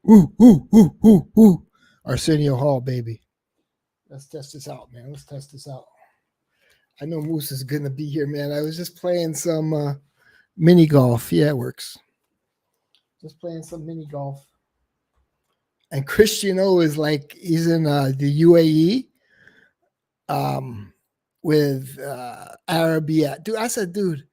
Ooh, ooh, ooh, ooh, ooh. Arsenio Hall, baby. Let's test this out, man. Let's test this out. I know Moose is gonna be here, man. I was just playing some mini golf. Yeah, it works. Just playing some mini golf. And Christian O is like he's in the UAE um, with Arabiyat. Dude, I said, dude,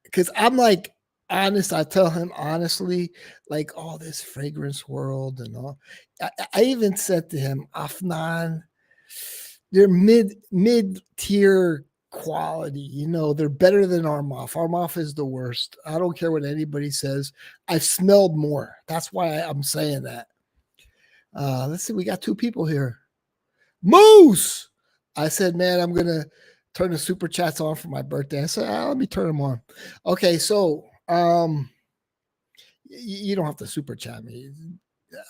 because I'm like honest. I tell him honestly, like all this fragrance world and all. I even said to him, Afnan, they're mid tier quality. You know, they're better than Armaf. Armaf is the worst. I don't care what anybody says. I've smelled more. That's why I'm saying that. Let's see. We got two people here. Moose. I said, man, I'm gonna turn the super chats on for my birthday. I said, let me turn them on. Okay, so you don't have to super chat me.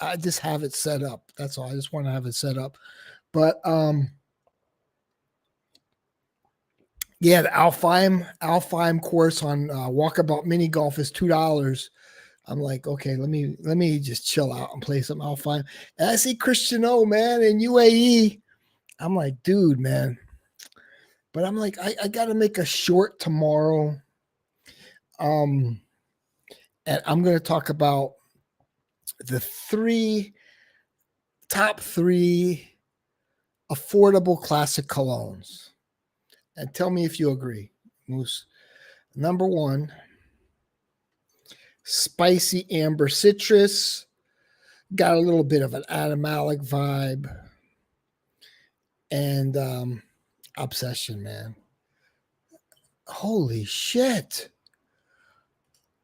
I just have it set up. That's all. I just want to have it set up. But yeah, the Alfheim course on Walkabout Mini Golf is $2. I'm like, okay, let me just chill out and play some Alfheim. And I see Christian O, man, in UAE. I'm like, dude, man. But I'm like, I gotta make a short tomorrow. Um, and I'm gonna talk about the top three affordable classic colognes. And tell me if you agree, Moose. Number one, spicy amber citrus. Got a little bit of an animalic vibe. And obsession, man. Holy shit.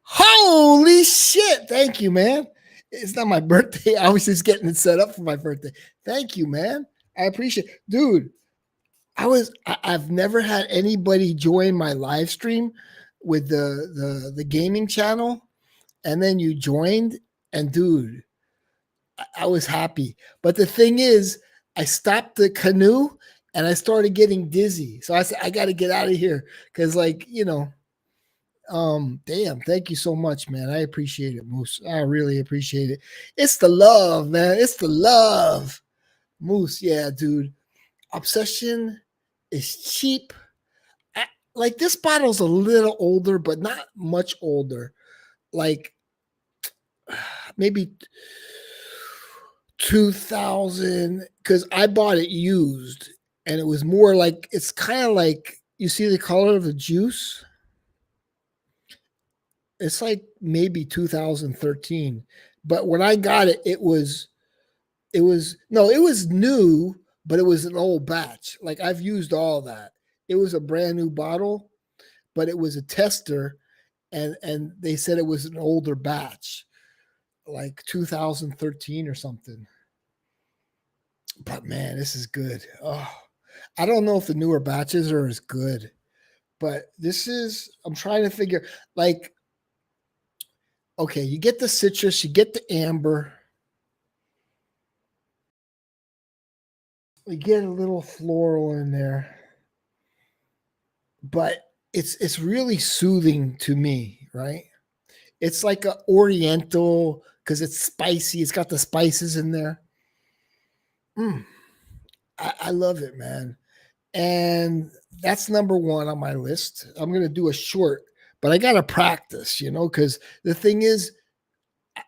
Holy shit. Thank you, man. It's not my birthday. I was just getting it set up for my birthday. Thank you, man. I appreciate it. Dude, I've never had anybody join my live stream with the gaming channel, and then you joined, and dude, I was happy. But the thing is, I stopped the canoe and I started getting dizzy. So I said, I got to get out of here because, like, damn, thank you so much, man. I appreciate it, Moose. I really appreciate it. It's the love, man. It's the love. Moose, yeah, dude. Obsession is cheap. Like this bottle's a little older, but not much older. Like maybe 2000, because I bought it used and it was more like it's kind of like you see the color of the juice. It's like maybe 2013, but when I got it, it was new, but it was an old batch. Like I've used all that. It was a brand new bottle, but it was a tester, and they said it was an older batch, like 2013 or something. But man, this is good. Oh, I don't know if the newer batches are as good, but this is. I'm trying to figure like okay, you get the citrus, you get the amber, you get a little floral in there, but it's really soothing to me, right? It's like a oriental because it's spicy. It's got the spices in there. Mm, I love it, man. And that's number one on my list. I'm gonna do a short, but I gotta practice, because the thing is,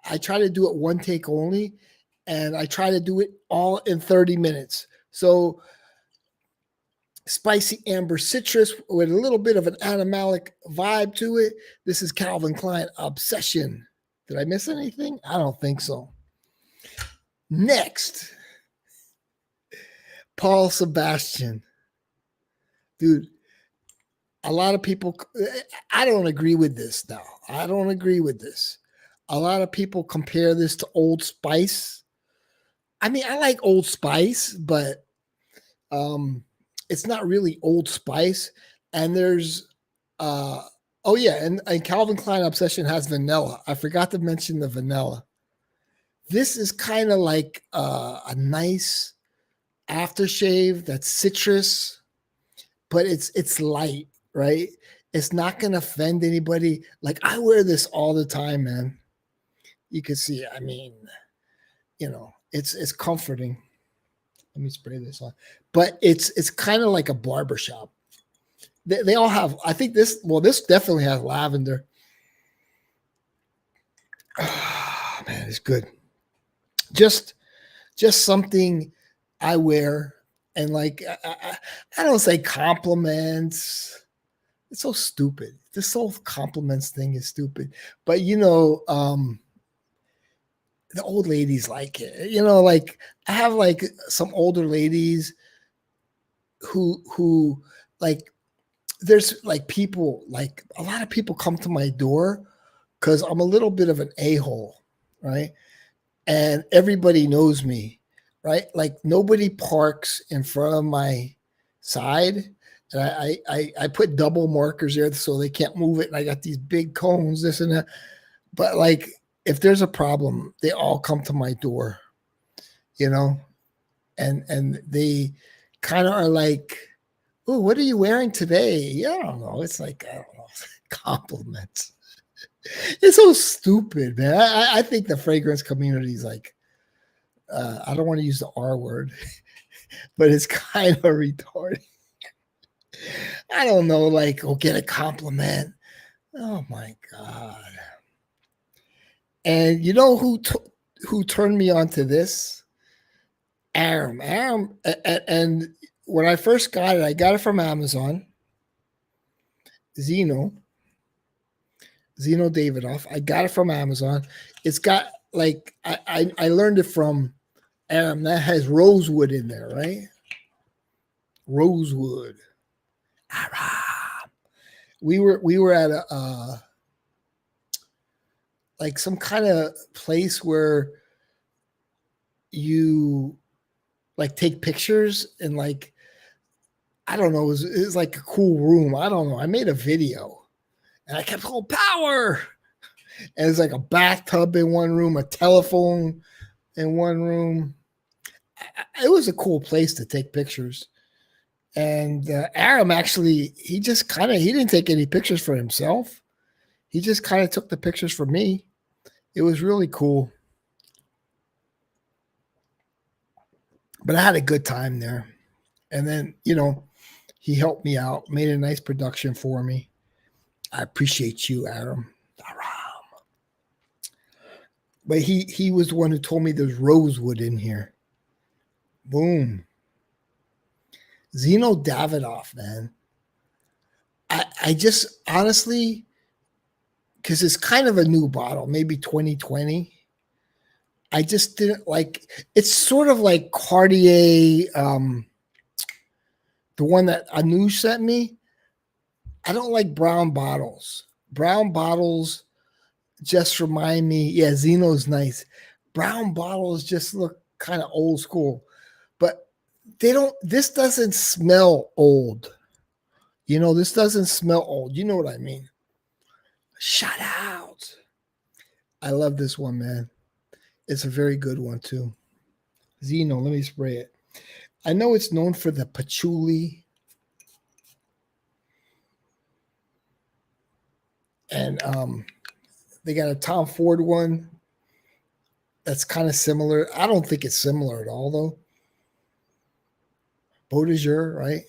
I try to do it one take only, and I try to do it all in 30 minutes. So spicy amber citrus with a little bit of an animalic vibe to it. This is Calvin Klein Obsession. Did I miss anything? I don't think so. Next, Paul Sebastian. Dude, a lot of people, I don't agree with this now. I don't agree with this. A lot of people compare this to Old Spice. I mean, I like Old Spice, but um, it's not really Old Spice. And there's, uh, oh yeah, and Calvin Klein Obsession has vanilla. I forgot to mention the vanilla. This is kind of like a nice aftershave that's citrus, but it's light, right? It's not gonna offend anybody. Like I wear this all the time, man. You can see, I mean, it's comforting. Let me spray this on. But it's kind of like a barbershop. They all have, I think this definitely has lavender. Oh, man, it's good. Just just something I wear and like I don't say compliments. It's so stupid. This whole compliments thing is stupid. But the old ladies like it. Like I have like some older ladies who like there's like people like a lot of people come to my door because I'm a little bit of an a-hole, right? And everybody knows me, right? Like nobody parks in front of my side. And I put double markers there so they can't move it. And I got these big cones, this and that. But like if there's a problem, they all come to my door, you know, and they kind of are like, "Oh, what are you wearing today?" Yeah, I don't know. It's like I don't know, compliments. It's so stupid, man. I think the fragrance community is like, I don't want to use the R word, but it's kind of retarded. I don't know, like, oh, get a compliment. Oh my god! And you know who turned me on to this? Aram, and when I first got it, I got it from Amazon. Zeno, Zeno Davidoff. I got it from Amazon. It's got like I learned it from that has rosewood in there, right? Rosewood. We were at a like some kind of place where you like take pictures and like I don't know, it was like a cool room. I don't know. I made a video and I kept going power. And it's like a bathtub in one room, a telephone in one room. It was a cool place to take pictures. And Aram actually, he didn't take any pictures for himself. He just kind of took the pictures for me. It was really cool. But I had a good time there. And then, he helped me out, made a nice production for me. I appreciate you, Aram. But he was the one who told me there's rosewood in here. Boom. Zeno Davidoff, man. I just honestly, because it's kind of a new bottle, maybe 2020. I just didn't like. It's sort of like Cartier, the one that Anu sent me. I don't like brown bottles. Brown bottles just remind me. Yeah, Zeno's nice. Brown bottles just look kind of old school, but they don't. This doesn't smell old. This doesn't smell old. You know what I mean? Shout out. I love this one, man. It's a very good one too. Zeno, let me spray it. I know it's known for the patchouli and they got a Tom Ford one that's kind of similar. I don't think it's similar at all though. Beaudejeur, right?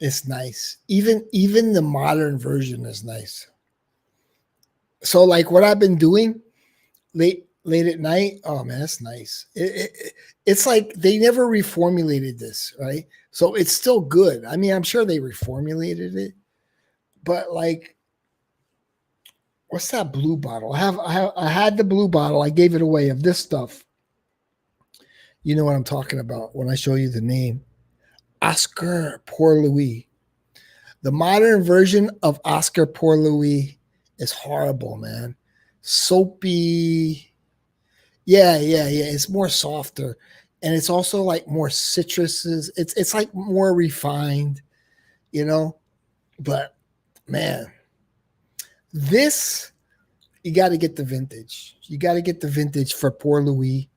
It's nice. Even the modern version is nice. So like what I've been doing late at night. Oh man, that's nice. It's like they never reformulated this, right? So it's still good. I mean, I'm sure they reformulated it, but like, what's that blue bottle? I had the blue bottle. I gave it away of this stuff. You know what I'm talking about when I show you the name. Oscar Pour Louis. The modern version of Oscar Pour Louis is horrible, man. Soapy. Yeah. It's more softer. And it's also like more citruses. It's like more refined, you know? But man, this you got to get the vintage. You got to get the vintage for Pour Louis.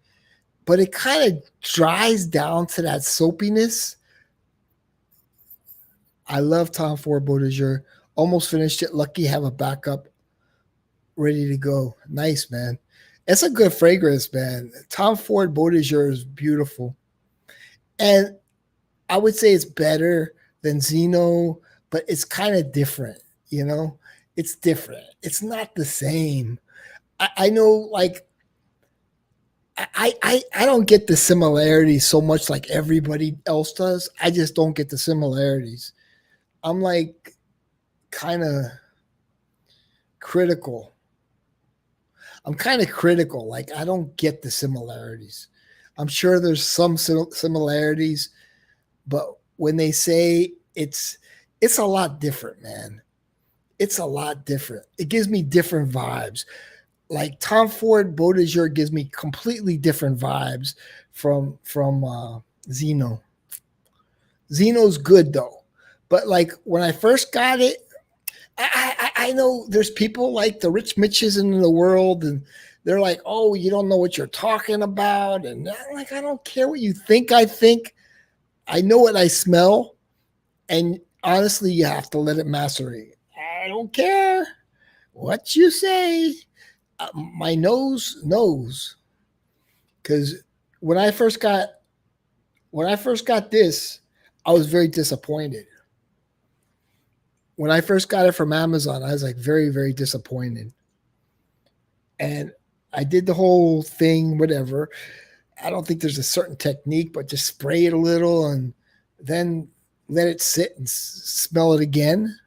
But it kind of dries down to that soapiness. I love Tom Ford Beaudejeur. Almost finished it. Lucky have a backup. ready to go. Nice, man. It's a good fragrance, man. Tom Ford Bodager is beautiful. And I would say it's better than Zeno, but it's kind of different, you know? It's different. It's not the same. I know, like, I don't get the similarities so much like everybody else does. I just don't get the similarities. I'm like kind of critical. I'm kind of critical. Like, I don't get the similarities. I'm sure there's some similarities, but when they say it's a lot different, man. It's a lot different. It gives me different vibes. Like Tom Ford Bodager gives me completely different vibes from Zeno. Zeno's good though, but like when I first got it, I know there's people like the rich Mitches in the world, and they're like, "Oh, you don't know what you're talking about," and I'm like, I don't care what you think. I think I know what I smell, and honestly, you have to let it macerate. I don't care what you say. My nose knows because when I first got when I first got this, I was very disappointed. When I first got it from Amazon, I was like very disappointed, and I did the whole thing, whatever. I don't think there's a certain technique, but just spray it a little and then let it sit and smell it again.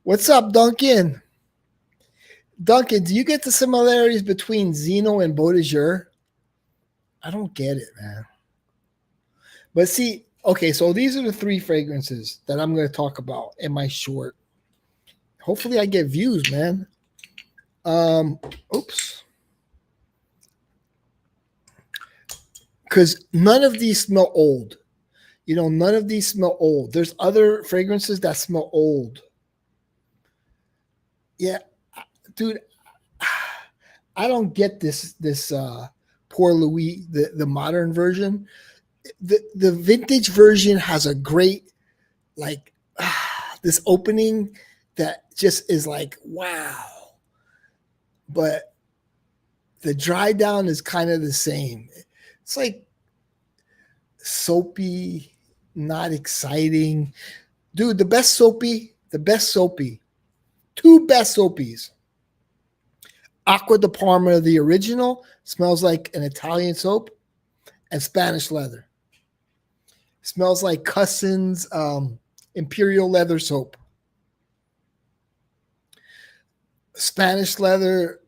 What's up, Duncan? Duncan, do you get the similarities between Zeno and Bodager? I don't get it, man. But see, okay, so these are the three fragrances that I'm going to talk about in my short. Hopefully, I get views, man. Um, oops, because none of these smell old. You know, none of these smell old. There's other fragrances that smell old. Yeah, dude, I don't get this Poor Louis, the modern version. The vintage version has a great like this opening that just is like wow, but the dry down is kind of the same. It's like soapy, not exciting. Dude, the best soapy, two best soapies. Aqua de Parma, the original, smells like an Italian soap, and Spanish leather. Smells like Cusson's Imperial leather soap. Spanish leather,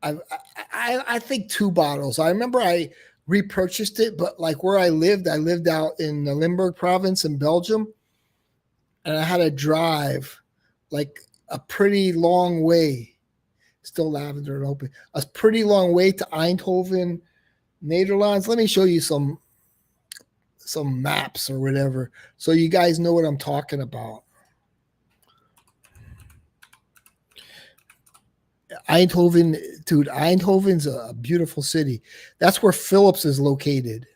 I think two bottles. I remember I repurchased it, but like where I lived out in the Limburg province in Belgium, and I had to drive like a pretty long way. Still lavender and open. A pretty long way to Eindhoven, Netherlands. Let me show you some maps or whatever, so you guys know what I'm talking about. Eindhoven, dude, Eindhoven's a beautiful city. That's where Philips is located.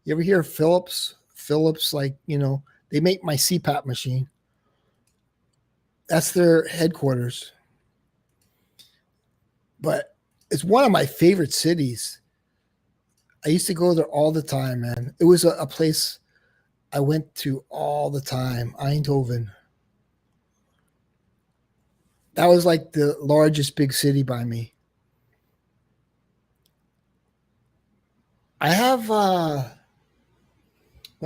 You ever hear of Philips? Philips, like, they make my CPAP machine. That's their headquarters. But it's one of my favorite cities. I used to go there all the time, man. It was a place I went to all the time, Eindhoven. That was like the largest big city by me. I have no,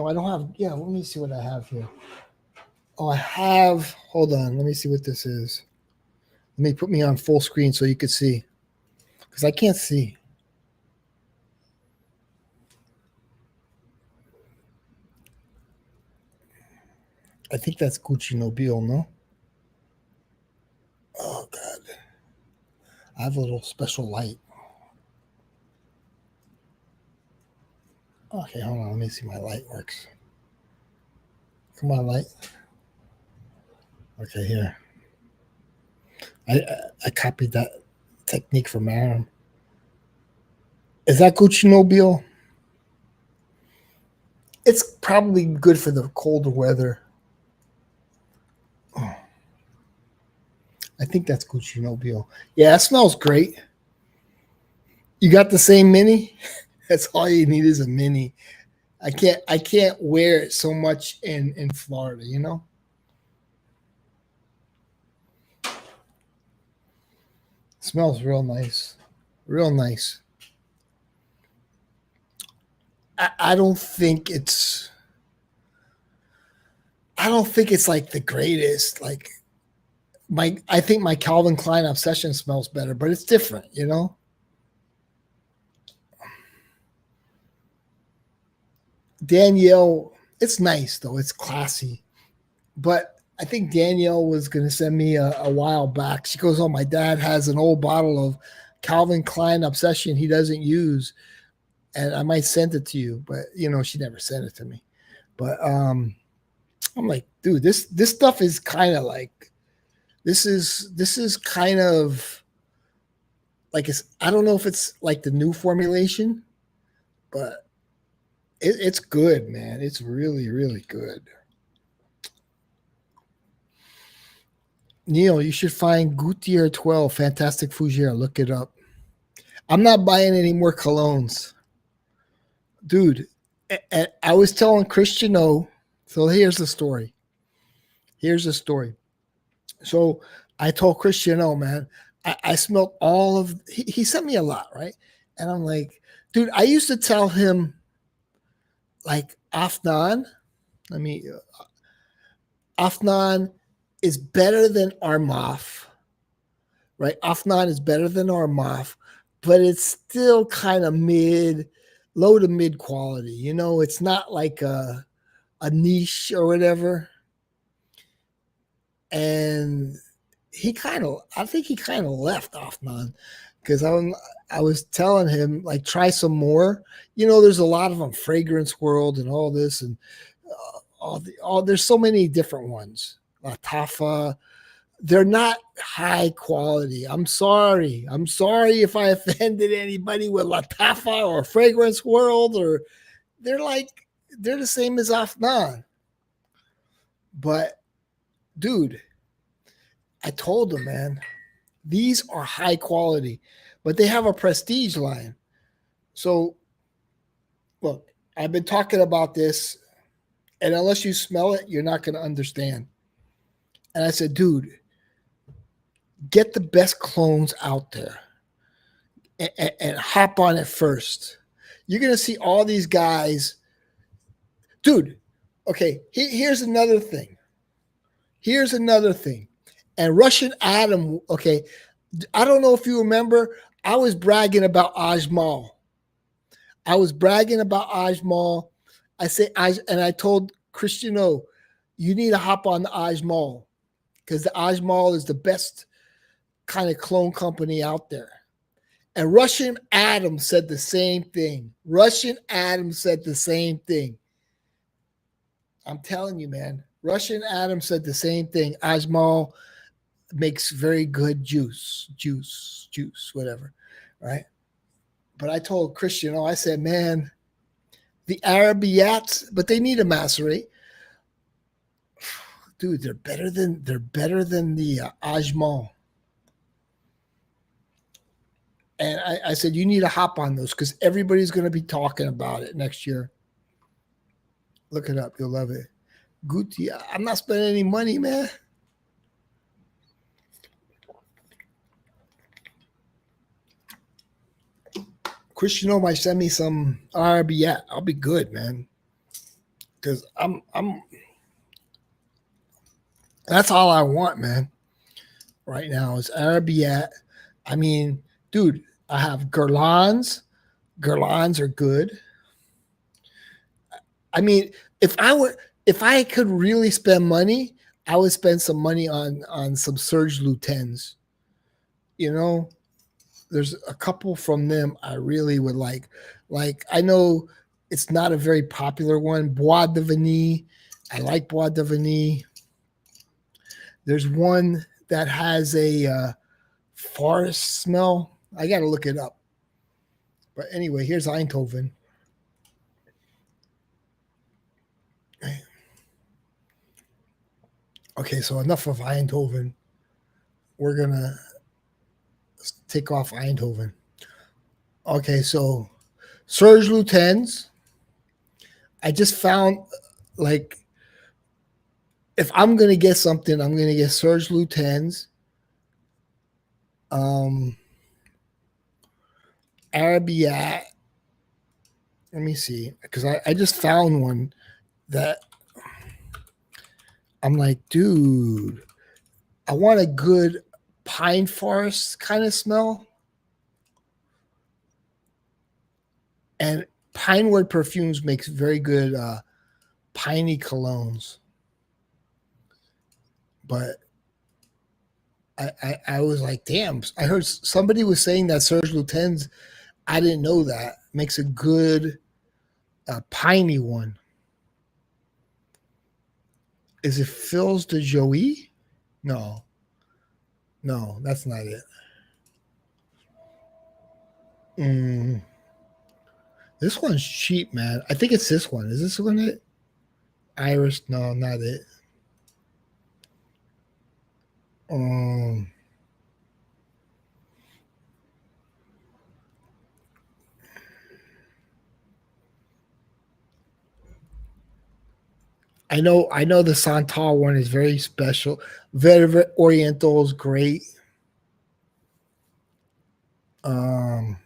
I don't have. Yeah, let me see what I have here. Oh, I have. Hold on. Let me see what this is. Let me put me on full screen so you can see, because I can't see. I think that's Gucci Nobile, no? Oh God, I have a little special light. Okay, hold on. Let me see my light works. Come on, light. Okay, here. I copied that technique from Aaron. Is that Gucci Nobile? It's probably good for the colder weather. Oh, I think that's Gucci Mobile. Yeah, it smells great. You got the same mini? That's all you need is a mini. I can't wear it so much in Florida, you know? It smells real nice. Real nice. I don't think it's like the greatest. Like I think my Calvin Klein Obsession smells better, but it's different, you know? Danielle, it's nice though. It's classy. But I think Danielle was going to send me a while back. She goes, "Oh, my dad has an old bottle of Calvin Klein Obsession he doesn't use, and I might send it to you." But she never sent it to me. But I'm like, dude, this stuff is kind of like this is kind of like I don't know if it's like the new formulation, but it's good, man. It's really really good. Neil, you should find Gouttiere 12 Fantastic Fougere. Look it up. I'm not buying any more colognes, dude. I was telling Christian O. So here's the story. Here's the story. So I told Christian O, man, I smelled all of. He sent me a lot, right? And I'm like, dude, I used to tell him like Afnan. I mean, Afnan is better than Armaf, right? Afnan is better than Armaf, but it's still kind of low to mid quality. It's not like a niche or whatever. And I think he kind of left Afnan because I was telling him like try some more. There's a lot of them, Fragrance World and all this, and there's so many different ones. Latafa, they're not high quality. I'm sorry. I'm sorry if I offended anybody with Latafa or Fragrance World, or they're the same as Afnan. But dude, I told them, man, these are high quality, but they have a prestige line. So look, I've been talking about this, and unless you smell it, you're not going to understand. And I said, dude, get the best clones out there and hop on it first. You're going to see all these guys. Dude, okay, here's another thing. Here's another thing. And Russian Adam, okay, I don't know if you remember, I was bragging about Ajmal. I was bragging about Ajmal. And I told Christian O, you need to hop on the Ajmal because the Ajmal is the best kind of clone company out there. And Russian Adam said the same thing. Russian Adam said the same thing. I'm telling you, man. Russian Adam said the same thing. Ajmal makes very good juice, whatever, right? But I told Christian, I said, man, the Arabiyats, but they need a macerate. Dude, they're better than the Ajmal. And I said, you need to hop on those because everybody's going to be talking about it next year. Look it up. You'll love it. Gucci, I'm not spending any money, man. Christian might send me some Arabiyat. I'll be good, man. Because I'm. That's all I want, man. Right now is Arabiyat. I mean, dude, I have Guerlains. Guerlains are good. I mean, if I could really spend money, I would spend some money on some Serge Lutens. You know, there's a couple from them I really would like. Like I know it's not a very popular one, Bois de Vanille. I like Bois de Vanille. There's one that has a forest smell. I got to look it up. But anyway, here's Eindhoven. Okay, so enough of Eindhoven. we're gonna take off Eindhoven. Okay, so Serge Lutens. I just found like if I'm gonna get something, I'm gonna get Serge Lutens, um, Arabiyat. Let me see, because I just found one that I'm like, dude, I want a good pine forest kind of smell. And Pinewood Perfumes makes very good piney colognes. But I was like, damn, I heard somebody was saying that Serge Lutens, I didn't know that, makes a good piney one. Is it Phil's de Joey? No. No, that's not it. Mm, this one's cheap, man. I think it's this one. Is this one it? Iris? No, not it. Um, I know the Santal one is very special. Very Oriental is great. Um,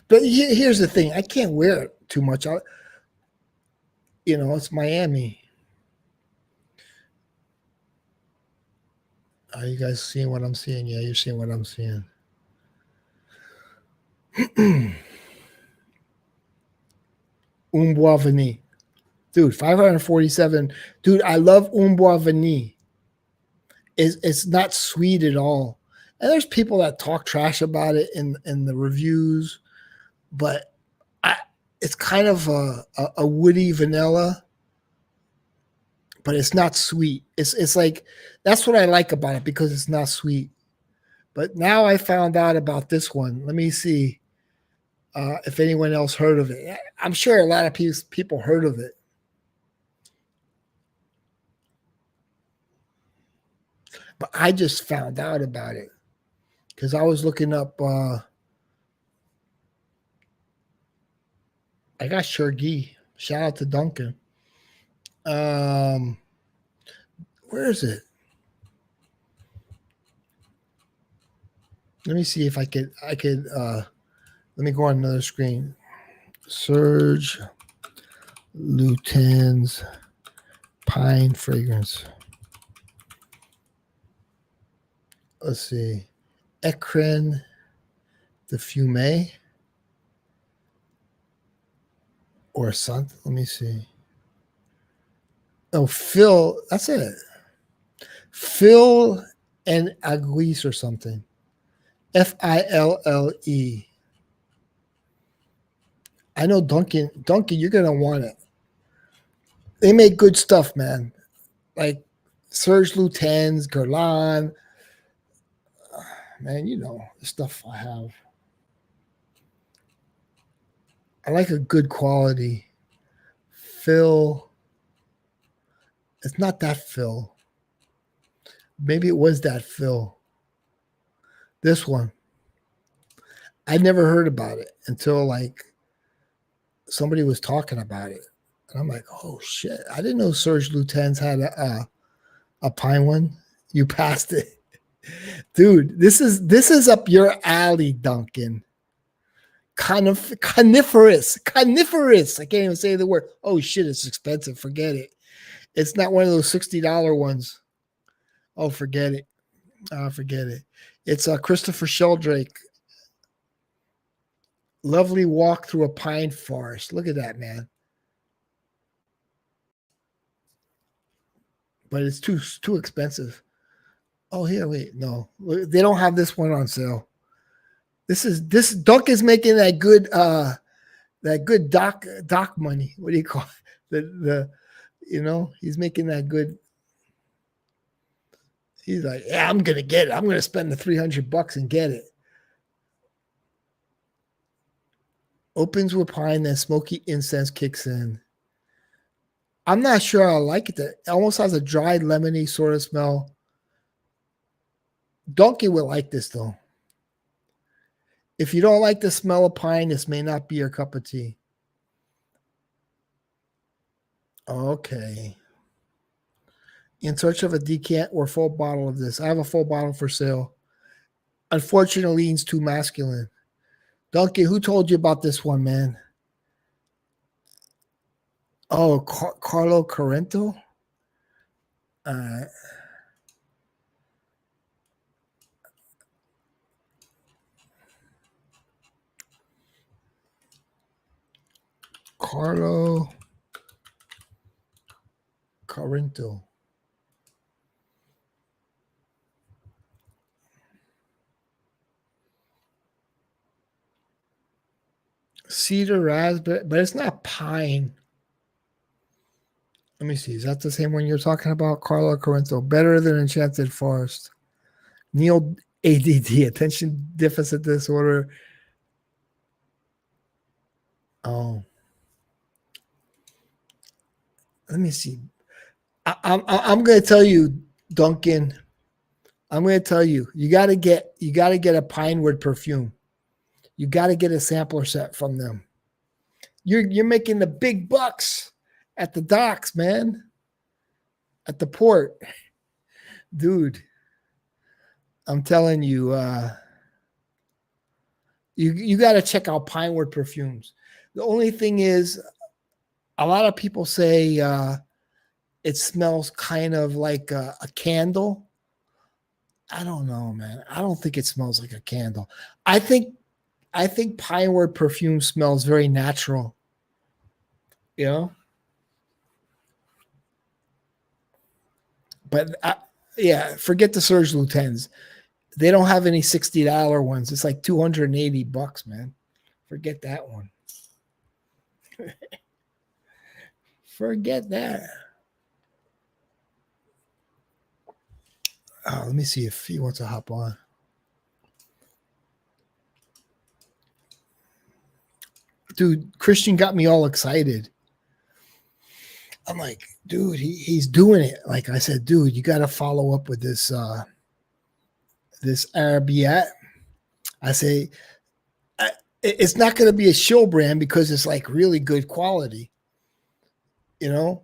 but here's the thing: I can't wear it too much. It's Miami. Are you guys seeing what I'm seeing? Yeah, you're seeing what I'm seeing. Umbois Vanille. Dude, 547. Dude, I love Umbois Vanille. It's not sweet at all. And there's people that talk trash about it in the reviews, but I, it's kind of a woody vanilla, but it's not sweet. It's like that's what I like about it because it's not sweet. But now I found out about this one. Let me see if anyone else heard of it. I'm sure a lot of people heard of it. But I just found out about it because I was looking up. I got Shergi. Shout out to Duncan. Um, where is it? Let me see if I could. Let me go on another screen. Serge Lutens Pine Fragrance. Let's see. Ecran de Fume or something. Let me see. Oh, Phil. That's it. Phil and Aguis or something. Fille. I know Duncan. Duncan, you're gonna want it. They make good stuff, man. Like Serge Lutens, Guerlain. Man, the stuff I have. I like a good quality. Phil. It's not that Phil. Maybe it was that Phil. This one. I never heard about it until like somebody was talking about it. And I'm like, oh shit. I didn't know Serge Lutens had a pine one. You passed it. Dude, this is up your alley, Duncan. Coniferous. I can't even say the word. Oh shit, it's expensive. Forget it. It's not one of those $60 ones. Oh, forget it. Forget it. It's Christopher Sheldrake. Lovely walk through a pine forest. Look at that, man. But it's too expensive. Oh, here, wait, no, they don't have this one on sale. This Duck is making that good doc money. What do you call it? He's making that good. He's like, yeah, I'm gonna get it. I'm gonna spend the $300 and get it. Opens with pine, then smoky incense kicks in. I'm not sure I like it. It almost has a dried lemony sort of smell. Donkey will like this though. If you don't like the smell of pine, this may not be your cup of tea. Okay. In search of a decant or full bottle of this. I have a full bottle for sale. Unfortunately, it's too masculine. Donkey, who told you about this one, man? Oh, Carlo Corrento? Uh, Carlo Corrento. Cedar raspberry, but it's not pine. Let me see. Is that the same one you're talking about? Carlo Corrento. Better than Enchanted Forest. Neil ADD, attention deficit disorder. Oh, let me see. I'm going to tell you, Duncan. I'm going to tell you. You got to get a Pinewood perfume. You got to get a sampler set from them. You're making the big bucks at the docks, man. At the port, dude. I'm telling you, you got to check out Pinewood perfumes. The only thing is, a lot of people say it smells kind of like a candle. I don't know, man. I don't think it smells like a candle. I think I think Pinewood perfume smells very natural. You know, but yeah, forget the Surge Lutens. They don't have any $60 ones. It's like $280, man. Forget that one. Forget that. Let me see if he wants to hop on. Dude, Christian got me all excited. I'm like, dude, he's doing it. Like I said, dude, you got to follow up with this Arabiyat. I say, it's not going to be a show brand because it's like really good quality, you know.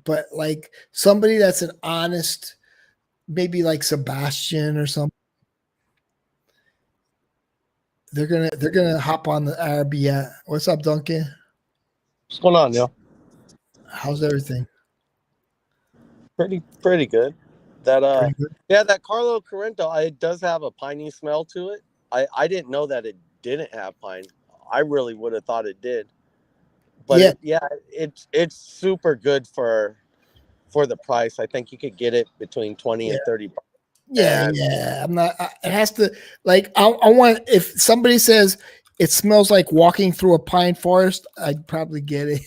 But like somebody that's an honest, maybe like Sebastian or something, they're gonna hop on the Arabiyat. What's up, Duncan? What's going on, yo? How's everything? Pretty good. That Pretty good. yeah, that Carlo Corrento, it does have a piney smell to it. I didn't know that it didn't have pine. I really would have thought it did. But Yeah, it's super good for the price. I think you could get it between 20 yeah, and 30 bucks. yeah, And yeah. I'm not. It has to like. I want if somebody says it smells like walking through a pine forest, I'd probably get it.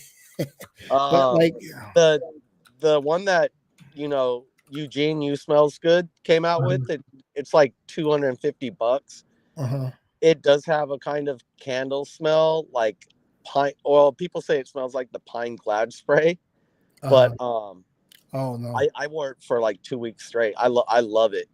But um like, the the one that, Eugene You Smells Good came out with it's like 250 bucks. uh-huh, It does have a kind of candle smell, like pine. Well, people say it smells like the pine glad spray, uh-huh. but Oh no. I wore it for like 2 weeks straight. I love it.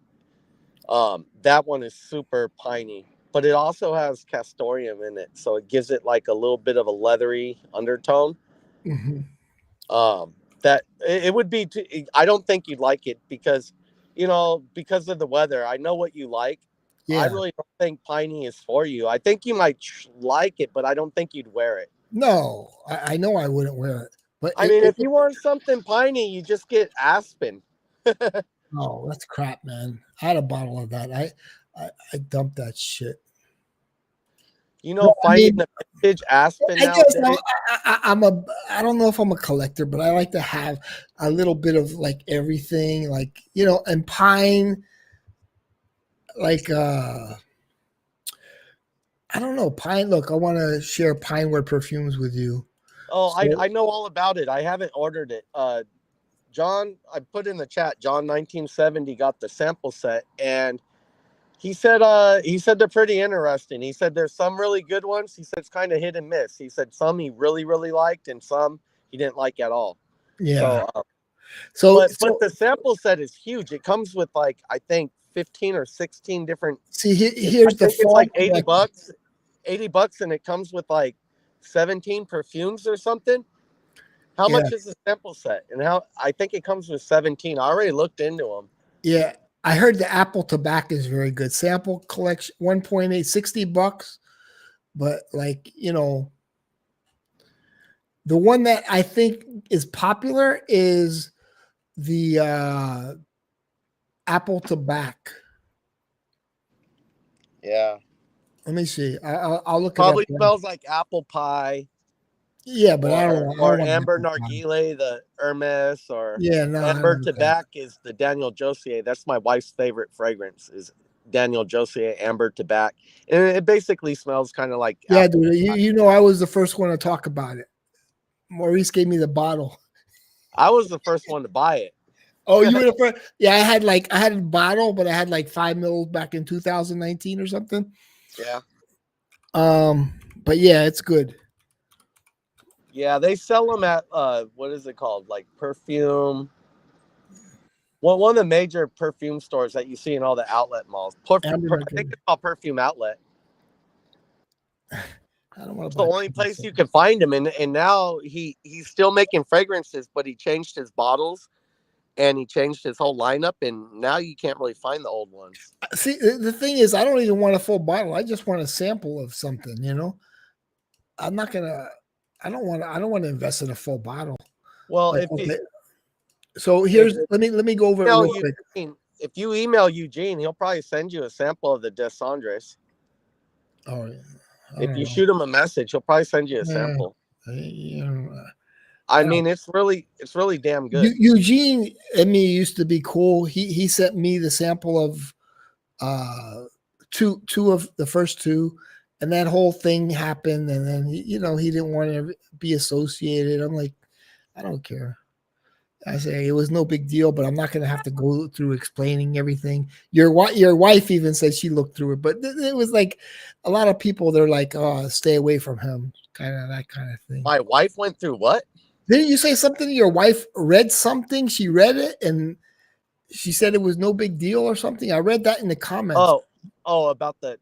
That one is super piney, but it also has castoreum in it, so it gives it like a little bit of a leathery undertone. Hmm. That it would be. I don't think you'd like it because of the weather. I know what you like. I Yeah. really don't think piney is for you. I think you might like it, but I don't think you'd wear it. No, I know I wouldn't wear it, but I mean, if you want something piney, you just get aspen. oh, that's crap, man. I had a bottle of that. I dumped that shit. No, I Finding mean, a vintage aspen I guess nowadays. I'm a. I don't know if I'm a collector, but I like to have a little bit of like everything, like and pine, like I don't know pine. Look, I want to share Pinewood perfumes with you. Oh, So I know all about it. I haven't ordered it. John, I put in the chat. John 1970 got the sample set, and he said they're pretty interesting. He said there's some really good ones. He said it's kind of hit and miss. He said some he really really liked, and some he didn't like at all. yeah, So, so but the sample set is huge. It comes with like I think 15 or 16 different. See, I here's the think it's like phone. $80, $80, and it comes with like 17 perfumes or something. How Yeah, much is the sample set? And how I think it comes with 17. I already looked into them. yeah. I heard the Apple tobacco is very good. Sample collection, 1.8, $60. But like, the one that I think is popular is the Apple tobacco. Yeah. Let me see. I'll look it up. Probably smells like apple pie Yeah, but I don't or want Amber apple pie. Narguilé, the Hermes, or Yeah, no, I Amber don't like that. Tabac is the Daniel Josier. That's my wife's favorite fragrance is Daniel Josier Amber Tabac. And it basically smells kind of like Yeah, apple dude. pie. I was the first one to talk about it. Maurice gave me the bottle. I was the first one to buy it. Oh, you were the first. Yeah, I had a bottle, but I had like 5 mils back in 2019 or something. Yeah. But yeah, it's good. Yeah, they sell them at what is it called? Like perfume. Well, one of the major perfume stores that you see in all the outlet malls. I think it's called Perfume Outlet. I don't want It's to the buy only place you can find him, and now he's still making fragrances, but he changed his bottles and he changed his whole lineup, and now you can't really find the old ones. See, the thing is, I don't even want a full bottle. I just want a sample of something. I'm not gonna. I don't want to invest in a full bottle. Well, Like, if okay. it, So here's let me go over it real quick. If you email Eugene, he'll probably send you a sample of the Descendres. All right. If you shoot him a message, he'll probably send you a sample. I mean, it's really damn good. Eugene and me used to be cool. He sent me the sample of two of the first two, and that whole thing happened. And then he didn't want to be associated. I'm like, I don't care. I say it was no big deal, but I'm not going to have to go through explaining everything. Your wife even said she looked through it, but it was like a lot of people. They're like, "Oh, stay away from him," that kind of thing. My wife went through what? Didn't you say something? Your wife read something. She read it and she said it was no big deal or something. I read that in the comments. About the.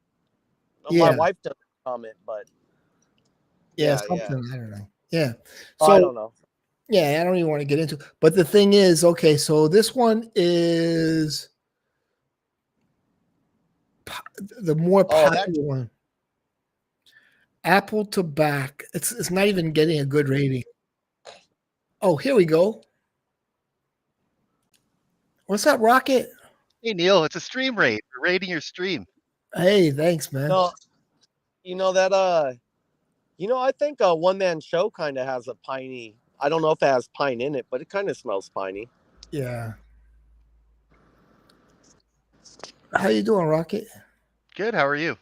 My wife doesn't comment, but something. I don't know. Yeah, so I don't know. Yeah, I don't even want to get into it. But the thing is, okay, so this one is the more popular one. Apple tobacco. It's not even getting a good rating. Oh, here we go. What's up, Rocket? Hey, Neil, it's a stream rate. We're rating your stream. Hey, thanks, man. No, I think a one-man show kind of has a piney. I don't know if it has pine in it, but it kind of smells piney. Yeah. How you doing, Rocket? Good. How are you?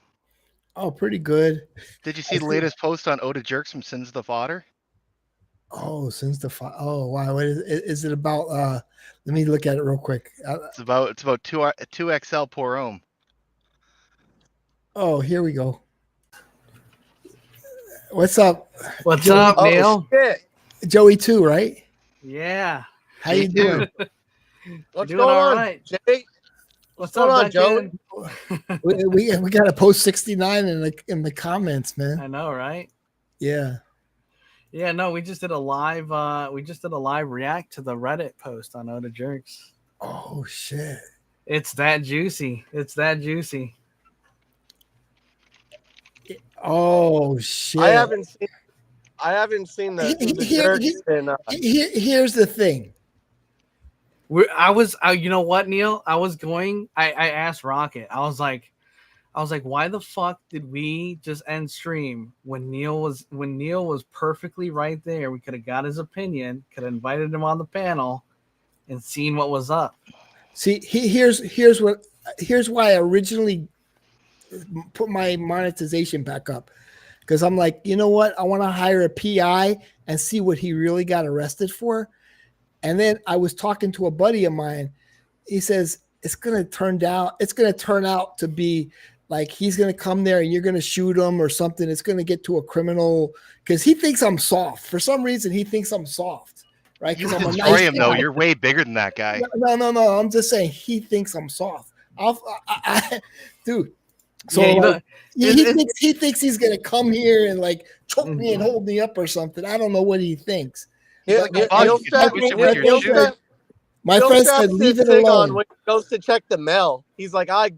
Oh, pretty good. Did you see the latest post on Oda Jerks from Sins of the Fodder? Oh, oh wow! What is it about? Let me look at it real quick. It's about 2XL pour homme. Oh, here we go. What's up? What's up, Neil? Shit. Joey too, right? Yeah. How you doing? What's going on, right. Jay? What's going on, Joey? we got a post 69 in the comments, man. I know, right? Yeah. Yeah, no, we just did a live react to the Reddit post on Oda Jerks. Oh shit. It's that juicy. Oh shit. I haven't seen the Here's the thing. You know what, Neil? I asked Rocket. I was like, why the fuck did we just end stream when Neil was perfectly right there? We could have got his opinion, could have invited him on the panel, and seen what was up. See, here's why I originally put my monetization back up, because I'm like, you know what? I want to hire a PI and see what he really got arrested for. And then I was talking to a buddy of mine. He says it's gonna turn out to be like he's gonna come there and you're gonna shoot him or something. It's gonna get to a criminal because he thinks I'm soft. For some reason, he thinks I'm soft, right? You Because I'm a destroy nice him guy. though. You're way bigger than that guy. No. I'm just saying he thinks I'm soft. Dude. So Yeah, you know, he thinks he's gonna come here and like choke me and hold me up or something. I don't know what he thinks. But my friend said, leave it alone. When he goes to check the mail. He's like, God,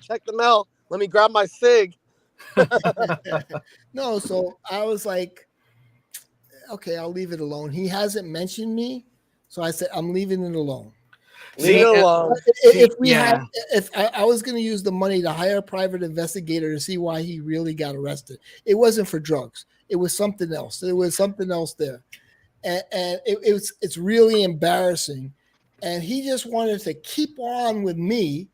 check the mail. Let me grab my cig. No, so I was like, okay, I'll leave it alone. He hasn't mentioned me, so I said, I'm leaving it alone. Leave it alone. If I was going to use the money to hire a private investigator to see why he really got arrested, it wasn't for drugs. It was something else. There was something else there, and it's really embarrassing. And he just wanted to keep on with me,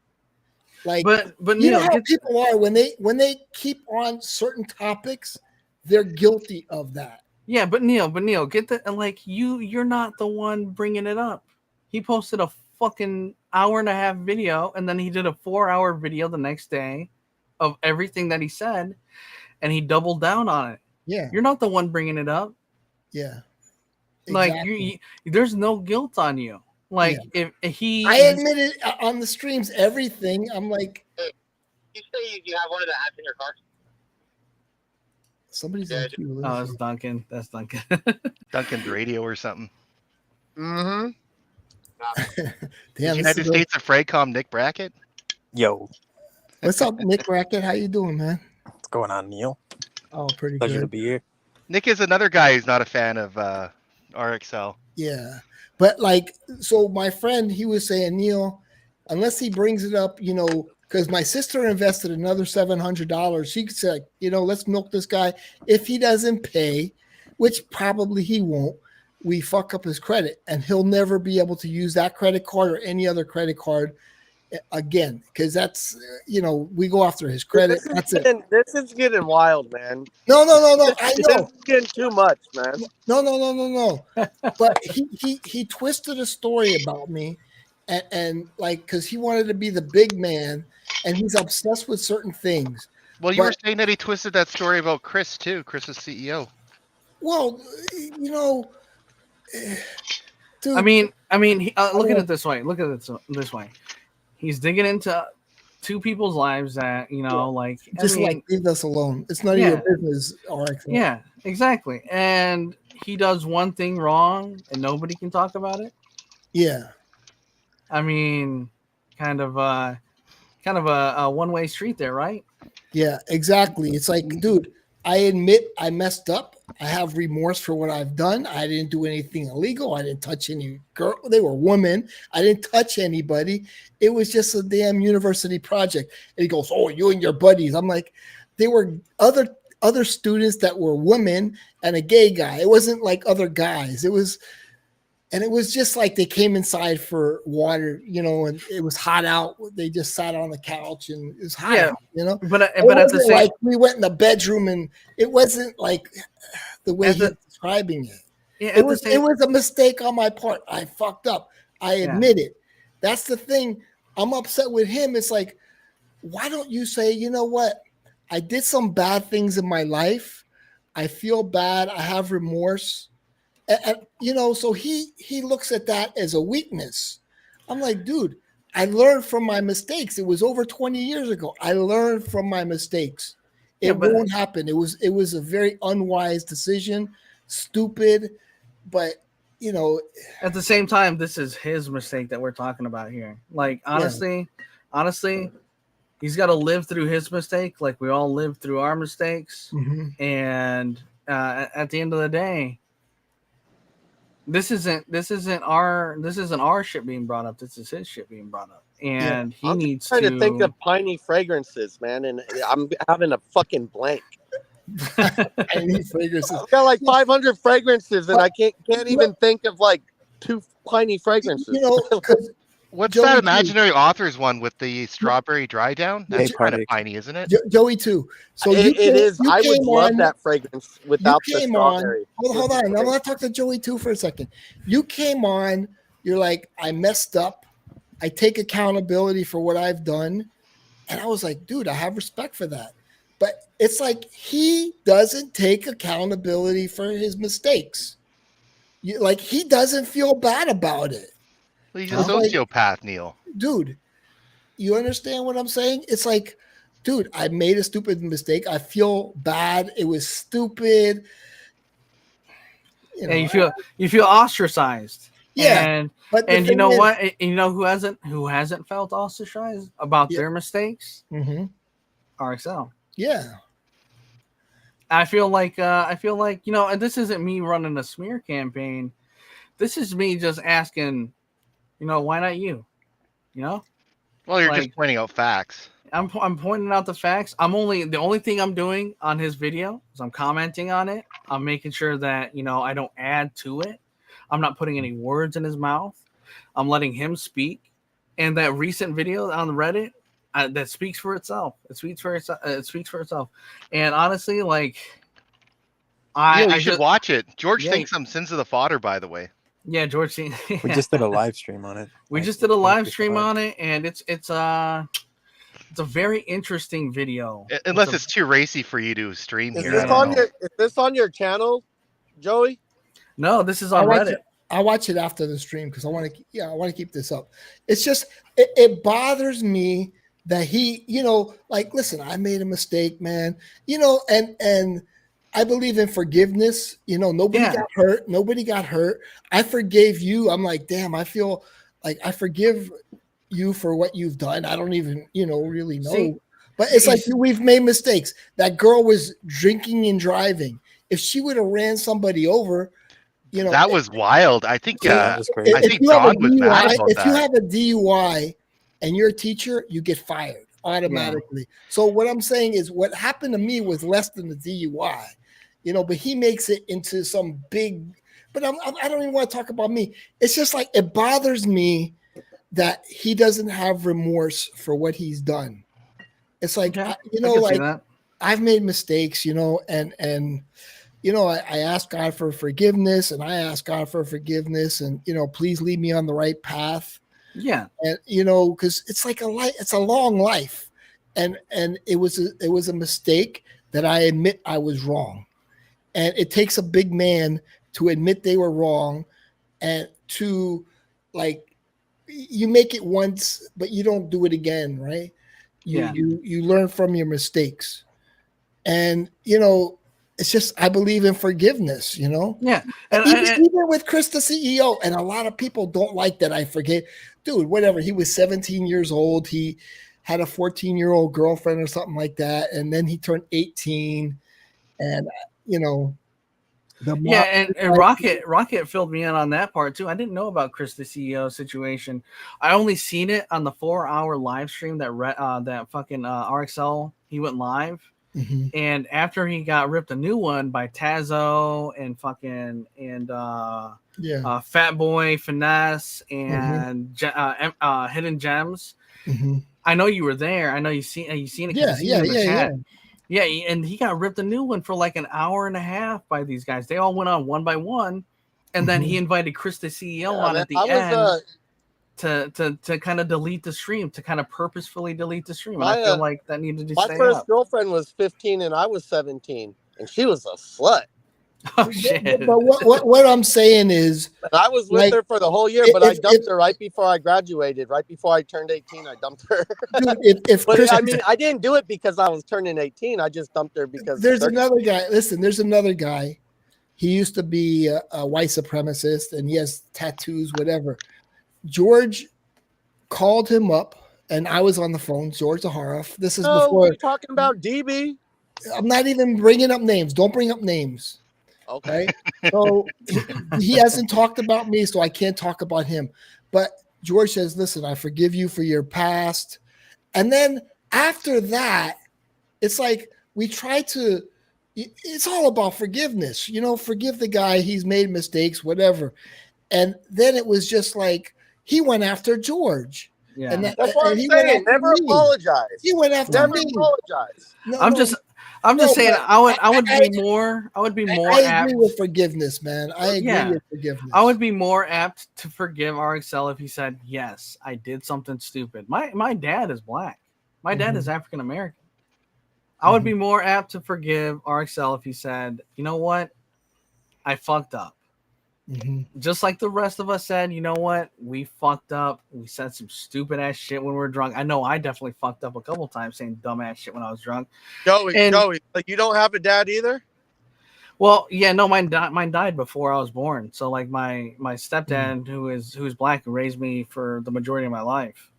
like. But you know how people are when they keep on certain topics, they're guilty of that. Yeah, but Neil, get the like you're not the one bringing it up. He posted a fucking hour-and-a-half video, and then he did a 4-hour video the next day of everything that he said, and he doubled down on it. Yeah, you're not the one bringing it up. Yeah, exactly. Like there's no guilt on you. Like if I admitted on the streams everything. I'm like, hey, you say you have one of the apps in your car? Somebody's on cue. Oh, it's Duncan. That's Duncan. Duncan's radio or something. Mm-hmm. Damn, United States of Fraycom, Nick Brackett. Yo, what's up, Nick Brackett? How you doing, man? What's going on, Neil? Oh, pretty Pleasure good. to be here. Nick is another guy who's not a fan of RXL. Yeah, but like, so my friend, he was saying, Neil, unless he brings it up, you know, because my sister invested another $700. She said, you know, let's milk this guy. If he doesn't pay, which probably he won't, we fuck up his credit, and he'll never be able to use that credit card or any other credit card again, because that's, you know, we go after his credit. This is getting wild, man. No. I know. It's getting too much, man. No. But he twisted a story about me, and like, because he wanted to be the big man, and he's obsessed with certain things. Well, you were saying that he twisted that story about Chris too. Chris is CEO. Well, you know, dude. I mean, look at it this way. Look at it this way. He's digging into two people's lives that, you know, like just like leave us alone. It's none of your business. RX. Yeah, exactly. And he does one thing wrong, and nobody can talk about it. Yeah. I mean, kind of a one-way street there, right? Yeah, exactly. It's like, dude, I admit I messed up. I have remorse for what I've done. I didn't do anything illegal. I didn't touch any girl. They were women. I didn't touch anybody. It was just a damn university project. And he goes, oh, you and your buddies. I'm like, they were other students that were women and a gay guy. It wasn't like other guys. It was just like they came inside for water, you know, and it was hot out. They just sat on the couch and it was hot out, you know. But at the same, like we went in the bedroom, and it wasn't like the way he's describing it. Yeah, it was a mistake on my part. I fucked up. I admit it. That's the thing. I'm upset with him. It's like, why don't you say, you know what? I did some bad things in my life. I feel bad. I have remorse. And you know, so he looks at that as a weakness. I'm like, dude, I learned from my mistakes. It was over 20 years ago. I learned from my mistakes. It won't happen. It was a very unwise decision, stupid, but you know. At the same time, this is his mistake that we're talking about here. Like honestly, he's got to live through his mistake, like we all live through our mistakes. Mm-hmm. And at the end of the day, this isn't our shit being brought up. This is his shit being brought up, and he needs to. I'm trying to think of piney fragrances, man, and I'm having a fucking blank. Piney fragrances. I've got like 500 fragrances, and I can't even think of like 2 piney fragrances. You know, what's that imaginary authors one with the strawberry dry down? That's kind of piney, isn't it? Joey too. So it is. I would love that fragrance without the strawberry. Hold on. I'm gonna talk to Joey too for a second. You came on. You're like, I messed up. I take accountability for what I've done, and I was like, dude, I have respect for that. But it's like he doesn't take accountability for his mistakes. Like he doesn't feel bad about it. Well, he's a sociopath, Neil. Dude, You understand what I'm saying? It's like, dude, I made a stupid mistake. I feel bad. It was stupid. And you feel ostracized. Yeah, And but the you thing know is, what? You know who hasn't felt ostracized about yeah, their mistakes? mm-hmm, RXL. yeah, I feel like and this isn't me running a smear campaign. This is me just asking, why not you? Well, you're just Like pointing out facts. I'm pointing out the facts. The only thing I'm doing on his video is I'm commenting on it. I'm making sure that I don't add to it. I'm not putting any words in his mouth. I'm letting him speak. And that recent video on Reddit, that speaks for itself. It speaks for itself. It speaks for itself. And honestly, like You I should just watch it. George yeah thinks I'm Sins of the Fodder, by the way. yeah George. We just did a live stream on it. We just did a live stream on it, and it's a very interesting video. Unless it's too racy for you to stream Is here. this I don't on know. your is this on your channel, Joey? No, this is I on watch Reddit. it. I watch it after the stream because I want to keep this up. It's just it bothers me that he, like, listen, I made a mistake, man. And I believe in forgiveness. Nobody got hurt. Nobody got hurt. I forgave you. I'm like, damn, I feel like I forgive you for what you've done. I don't even, really know. See, but it's like we've made mistakes. That girl was drinking and driving. If she would have ran somebody over, that was wild. I think that was crazy. I think Don was mad about if that. you have a DUI and you're a teacher, you get fired automatically. Yeah. So what I'm saying is what happened to me was less than the DUI, but he makes it into some big, but I don't even want to talk about me. It's just like, it bothers me that he doesn't have remorse for what he's done. It's like, I've made mistakes, and I ask God for forgiveness, and I ask God for forgiveness, and please lead me on the right path. Yeah, and because it's like it's a long life, and it was a mistake that I admit I was wrong, and it takes a big man to admit they were wrong, and to you make it once, but you don't do it again, right? You learn from your mistakes, and it's just, I believe in forgiveness, Yeah. And even with Chris, the CEO, and a lot of people don't like that I forget. Dude, whatever. He was 17 years old. He had a 14-year-old girlfriend or something like that. And then he turned 18. And, and Rocket filled me in on that part too. I didn't know about Chris, the CEO situation. I only seen it on the 4-hour live stream that fucking RXL, he went live. Mm-hmm. And after he got ripped a new one by Tazo and Fat Boy Finesse and Hidden Gems. Mm-hmm. I know you were there. I know you seen it. Yeah, and he got ripped a new one for like an hour and a half by these guys. They all went on one by one, and then he invited Chris, the CEO, on at the end. To kind of delete the stream, to kind of purposefully delete the stream. And I feel like that needed to stay up. My first girlfriend was 15 and I was 17, and she was a slut. Oh shit! But what I'm saying is, and I was with her for the whole year, but I dumped her right before I graduated. Right before I turned 18, I dumped her. Dude, I didn't do it because I was turning 18. I just dumped her because there's another guy. Listen, there's another guy. He used to be a white supremacist, and he has tattoos, whatever. George called him up, and I was on the phone. George Zaharoff. This is before. We're talking about DB. I'm not even bringing up names. Don't bring up names. Okay. Right? So he hasn't talked about me, so I can't talk about him. But George says, "Listen, I forgive you for your past." And then after that, it's like we try to. It's all about forgiveness. Forgive the guy. He's made mistakes, whatever. And then it was just like. He went after George. Yeah, that's what I'm saying. Never apologize. He went after me. Apologize. I'm just saying. I would be more. I agree with forgiveness, man. I agree with forgiveness. I would be more apt to forgive RXL if he said, "Yes, I did something stupid." My dad is black. My dad is African American. I would be more apt to forgive RXL if he said, "You know what? I fucked up. Just like the rest of us said, you know what? We fucked up. We said some stupid ass shit when we were drunk. I know I definitely fucked up a couple times saying dumb ass shit when I was drunk. Joey, like you don't have a dad either? Well, yeah, no, mine died before I was born. So like my stepdad, who's black, raised me for the majority of my life.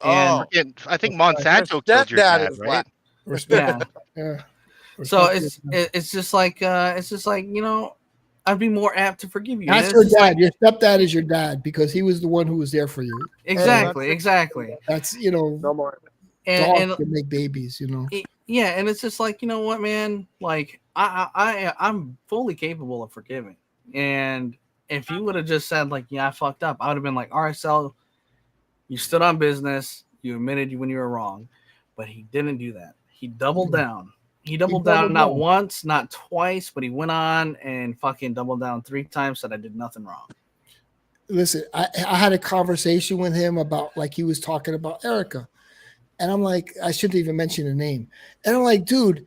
And I think Monsanto killed your dad, right? Respect. Yeah. Yeah. So it's just like you know, I'd be more apt to forgive you. That's your dad. Your stepdad is your dad because he was the one who was there for you. Exactly. That's no more. Dogs can make babies, Yeah, and it's just like, you know what, man? Like I'm fully capable of forgiving. And if you would have just said like, yeah, I fucked up, I would have been like, all right, so you stood on business, you admitted when you were wrong, but he didn't do that. He doubled down. He doubled down not once, not twice, but he went on and fucking doubled down 3 times, said I did nothing wrong. Listen, I had a conversation with him about like he was talking about Erica. And I'm like, I shouldn't even mention a name. And I'm like, dude,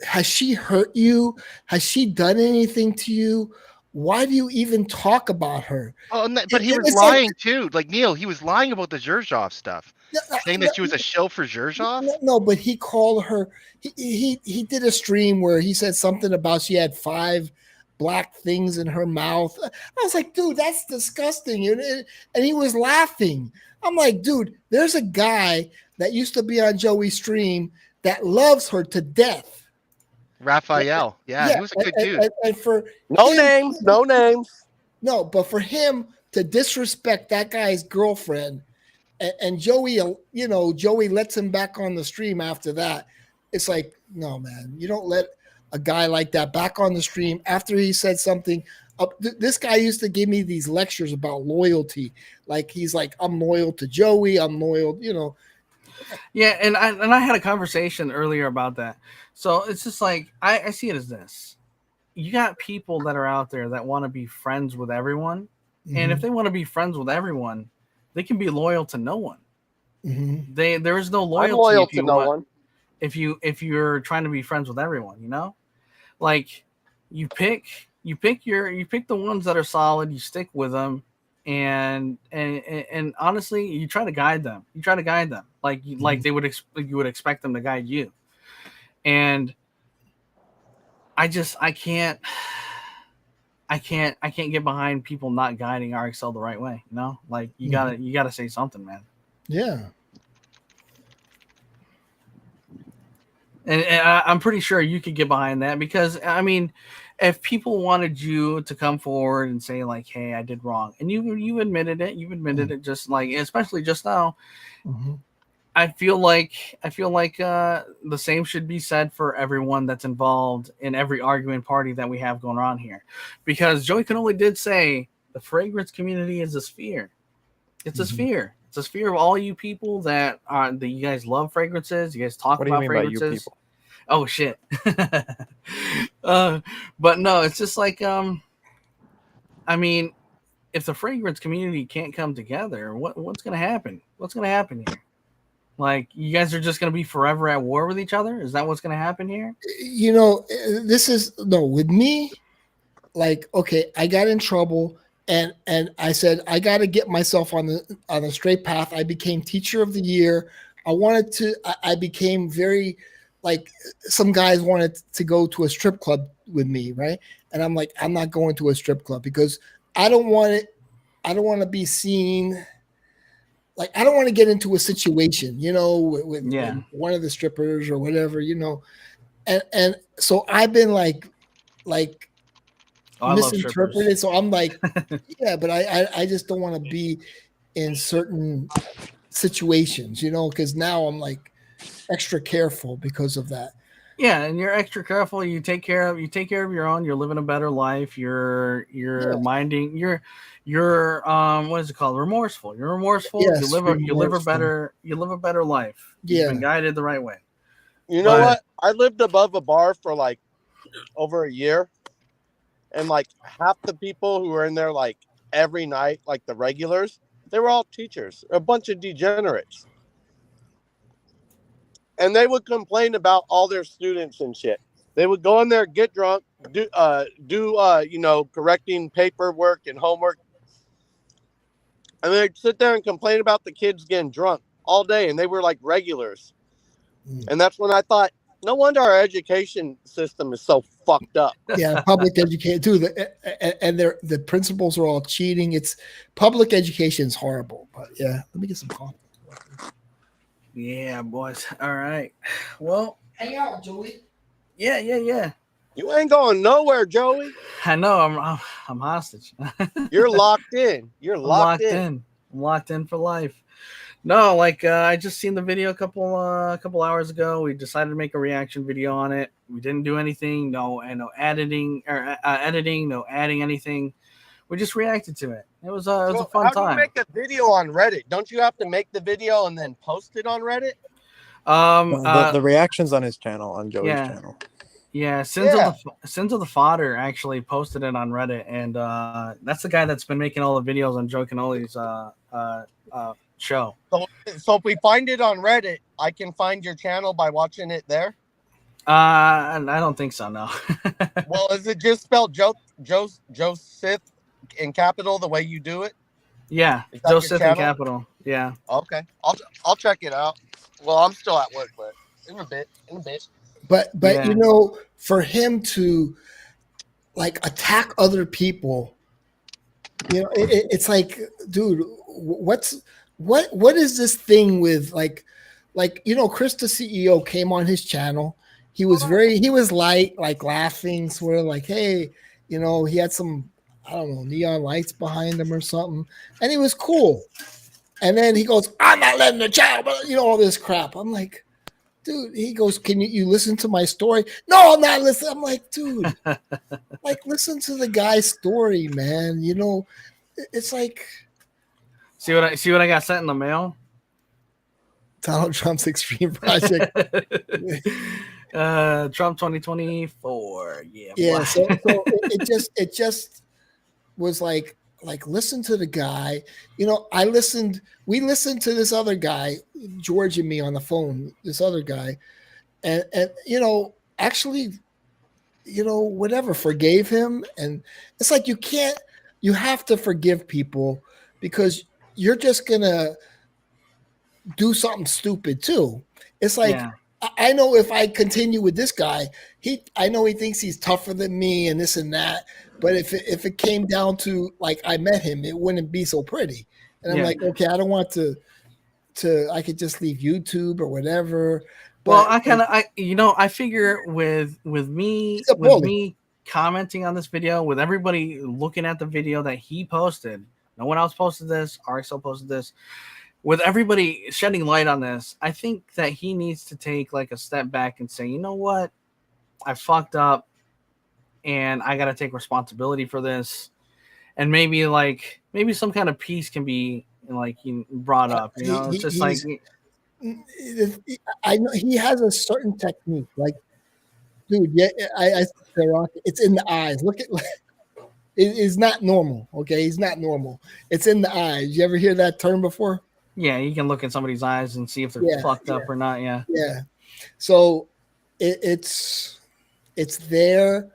has she hurt you? Has she done anything to you? Why do you even talk about her? Oh, but he was lying too. Like Neil, he was lying about the Zherzhov stuff, saying that she was a shill for Zherzhov. No, but he called her. He did a stream where he said something about she had 5 black things in her mouth. I was like, dude, that's disgusting. And he was laughing. I'm like, dude, there's a guy that used to be on Joey's stream that loves her to death. Raphael. Yeah, he was a good dude. And for no names. No, but for him to disrespect that guy's girlfriend and Joey, Joey lets him back on the stream after that. It's like, no, man, you don't let a guy like that back on the stream after he said something. This guy used to give me these lectures about loyalty. Like he's like, I'm loyal to Joey. I'm loyal, Yeah, and I had a conversation earlier about that. So it's just like I see it as this. You got people that are out there that want to be friends with everyone. Mm-hmm. And if they want to be friends with everyone, they can be loyal to no one. Mm-hmm. There is no loyalty. I'm loyal to no one. If you're trying to be friends with everyone, like you pick the ones that are solid, you stick with them, and honestly, you try to guide them. Like mm-hmm. like you would expect them to guide you. And I can't get behind people not guiding RXL the right way. Like you gotta say something, man. Yeah. And I'm pretty sure you could get behind that because I mean, if people wanted you to come forward and say like, "Hey, I did wrong," and you admitted it, mm-hmm. it, just like, especially just now. Mm-hmm. I feel like the same should be said for everyone that's involved in every arguing party that we have going on here, because Joey Canoli did say the fragrance community is a sphere. It's mm-hmm. a sphere. It's a sphere of all you people that you guys love fragrances. You guys talk about fragrances. By you people? Oh shit. But no, it's just like I mean, if the fragrance community can't come together, what's gonna happen? What's gonna happen here? Like, you guys are just going to be forever at war with each other? Is that what's going to happen here? With me, like, okay, I got in trouble and I said, I got to get myself on the straight path. I became teacher of the year. I became very, like, some guys wanted to go to a strip club with me, right? And I'm like, I'm not going to a strip club because I don't want to be seen. Like, I don't want to get into a situation, with one of the strippers or whatever, and so I've been like misinterpreted. So I'm like, yeah, but I just don't want to be in certain situations, because now I'm like extra careful because of that. Yeah, and you're extra careful. You take care of your own. You're living a better life. You're minding. You're what is it called? Remorseful. You're remorseful. Yes, you live a better life. You've been guided the right way. You know what? I lived above a bar for like over a year, and like half the people who were in there like every night, like the regulars, they were all teachers, a bunch of degenerates. And they would complain about all their students and shit. They would go in there, get drunk, correcting paperwork and homework, and they'd sit there and complain about the kids getting drunk all day, and they were like regulars. And that's when I thought, no wonder our education system is so fucked up. Yeah, public education too. And the principals are all cheating. It's public education is horrible. But yeah, let me get some coffee. Yeah, boys. All right. Well, Hang out, Julie. yeah. You ain't going nowhere, Joey. I know. I'm hostage. You're locked in. You're I'm locked in. I'm locked in for life. No, like I just seen the video a couple hours ago. We decided to make a reaction video on it. We didn't do anything. No editing or editing. No adding anything. We just reacted to it. It was a fun how time. do you make a video on Reddit? Don't you have to make the video and then post it on Reddit? The reactions on his channel, on Joey's channel. Yeah, Sins of the Fodder actually posted it on Reddit, and that's the guy that's been making all the videos on Joe Canoli's show. So if we find it on Reddit, I can find your channel by watching it there. I don't think so. No. Well, is it just spelled Joseph in capital the way you do it? Yeah, Joseph in capital. Yeah. Okay, I'll check it out. Well, I'm still at work, but in a bit. But Yeah. you know, for him to like attack other people, you know, it's like, dude, what is this thing with like you know, Chris the CEO came on his channel. He was light, like laughing, sort of like, hey, you know, he had some, I don't know, neon lights behind him or something, and he was cool. And then he goes, I'm not letting the channel, but you know, all this crap. I'm like, dude, he goes, can you listen to my story? No, I'm not listening. I'm like, dude, like, listen to the guy's story, man. You know, it's like See what I got sent in the mail? Donald Trump's extreme project. Trump 2024. Yeah. Yeah. Boy. So it just was like listen to the guy. You know, we listened to this other guy, George and me on the phone, this other guy, and you know, actually, you know, whatever, forgave him. And it's like you have to forgive people because you're just gonna do something stupid too. It's like, Yeah. I know if I continue with this guy, I know he thinks he's tougher than me and this and that. But if it came down to like I met him, it wouldn't be so pretty. And I'm like, okay, I don't want to I could just leave YouTube or whatever. Well, But I figure with me He's a bully. with me commenting on this video, with everybody looking at the video that he posted, no one else posted this, RXL posted this. With everybody shedding light on this, I think that he needs to take like a step back and say, you know what? I fucked up and I got to take responsibility for this. And maybe some kind of peace can be like brought up, you know, it's just like, I know he has a certain technique. Like, dude, yeah, I said, Rocky, it's in the eyes. Look at it is not normal. Okay, he's not normal. It's in the eyes. You ever hear that term before? yeah, you can look in somebody's eyes and see if they're fucked up or not. Yeah. Yeah. So it's there.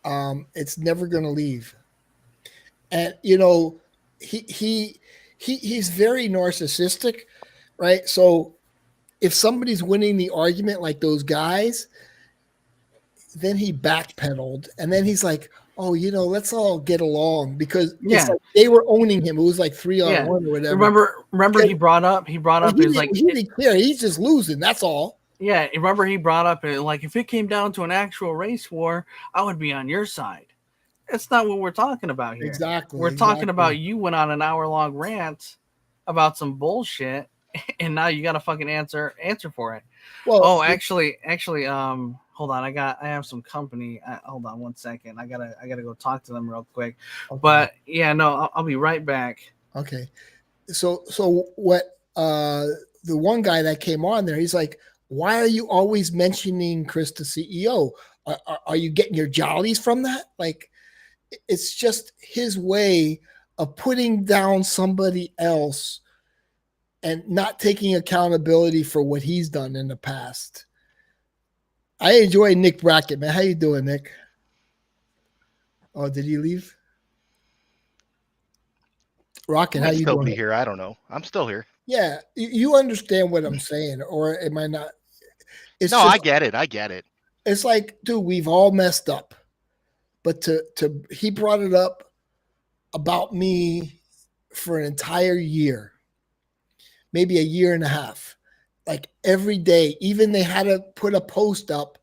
It's never going to leave. And you know, he's very narcissistic, right? So if somebody's winning the argument like those guys, then he backpedaled, and then he's like, oh, you know, let's all get along because it's like they were owning him. It was like 3-on-1 or whatever. Remember he brought up he is like, he didn't care. He's just losing. That's all. Yeah, remember he brought up like, if it came down to an actual race war, I would be on your side. That's not what we're talking about here. Exactly. We're talking about you went on an hour-long rant about some bullshit, and now you got to fucking answer for it. Well, actually, hold on. I have some company. Hold on 1 second. I gotta go talk to them real quick. Okay. But yeah, no, I'll be right back. Okay. So what? The one guy that came on there, he's like, why are you always mentioning Chris the CEO? Are you getting your jollies from that? Like, it's just his way of putting down somebody else and not taking accountability for what he's done in the past. I enjoy Nick Brackett, man. How you doing, Nick? Oh, did he leave? I Rocket, how might you still doing? be here. I don't know. I'm still here. Yeah, you understand what I'm saying, or am I not? It's No, just, I get it. I get it. it's like, dude, we've all messed up, but he brought it up about me for an entire year, maybe a year and a half, like every day. Even they had to put a post up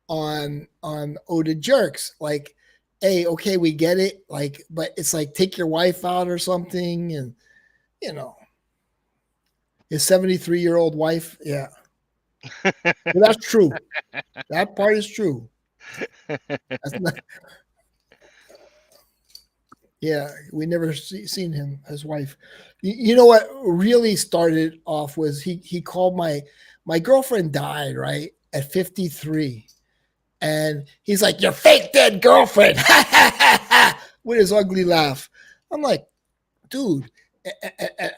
on the jerks, like, hey, okay, we get it, like, but it's like take your wife out or something, and you know, his 73-year-old wife, yeah. Well, that's true. That part is true. That's not, yeah, we never seen him, his wife. You know what really started off was he called my girlfriend died, right, at 53, and he's like, "Your fake dead girlfriend," with his ugly laugh. I'm like, dude,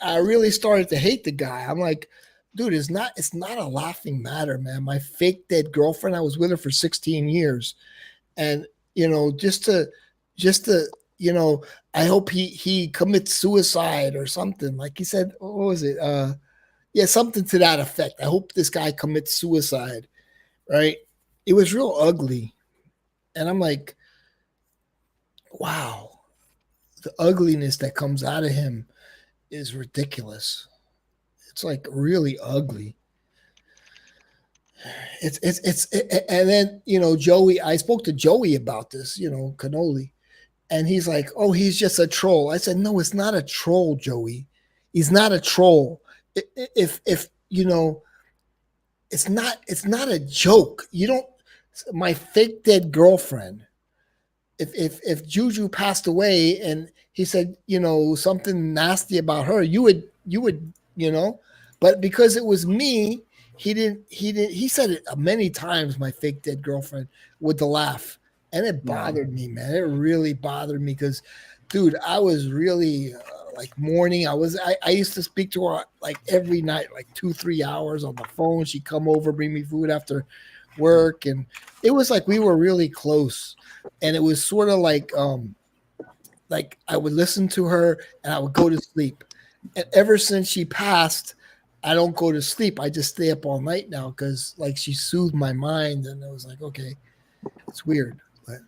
I really started to hate the guy. I'm like, dude, it's not a laughing matter, man. My fake dead girlfriend, I was with her for 16 years, and just to I hope he commits suicide or something. Like he said, what was it? Yeah, something to that effect. I hope this guy commits suicide. Right? It was real ugly, and I'm like, wow, the ugliness that comes out of him is ridiculous. It's like really ugly. And then Joey. I spoke to Joey about this. Cannoli, and he's like, "Oh, he's just a troll." I said, "No, it's not a troll, Joey. He's not a troll. If it's not a joke. You don't. My fake dead girlfriend. If Juju passed away and he said something nasty about her, you would. But because it was me, he said it many times, my fake dead girlfriend, with the laugh, and it bothered me, man. It really bothered me because, dude, I was really like mourning. I used to speak to her like every night, like 2-3 hours on the phone. She'd come over, bring me food after work, and it was like we were really close. And it was sort of like I would listen to her and I would go to sleep. And ever since she passed, I don't go to sleep. I just stay up all night now because like she soothed my mind, and it was like, okay, it's weird. But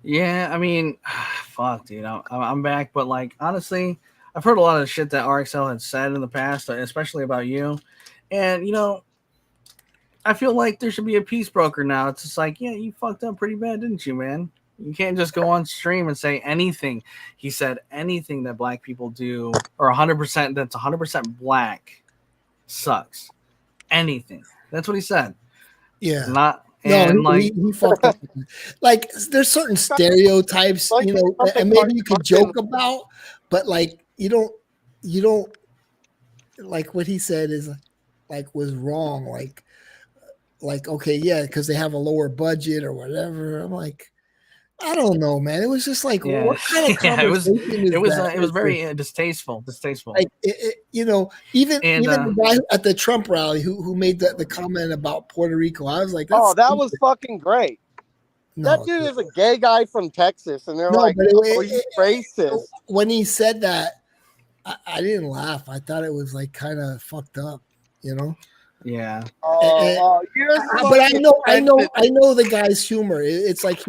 Yeah, I mean, fuck, dude. I'm back, but like honestly, I've heard a lot of shit that RXL had said in the past, especially about you, and I feel like there should be a peace broker now. It's just like, yeah, you fucked up pretty bad, didn't you, man? You can't just go on stream and say anything. He said anything that black people do, or 100% that's 100% black, sucks. Anything. That's what he said. yeah, Not no, and like he fucked up. Like there's certain stereotypes, Like and maybe you could joke about, but like you don't like what he said is like was wrong. Like okay, yeah, because they have a lower budget or whatever. I'm like, I don't know, man. It was just like, yeah, what kind of yeah, conversation is that? it was very distasteful. Like, even And the guy at the Trump rally who made the comment about Puerto Rico, I was like, Oh, that's that was fucking great. That no, dude is a gay guy from Texas, and they're no, like, but "Oh, you racist." when he said that, I didn't laugh. I thought it was like kind of fucked up, you know. yeah. You're But I know offended. the guy's humor. It's like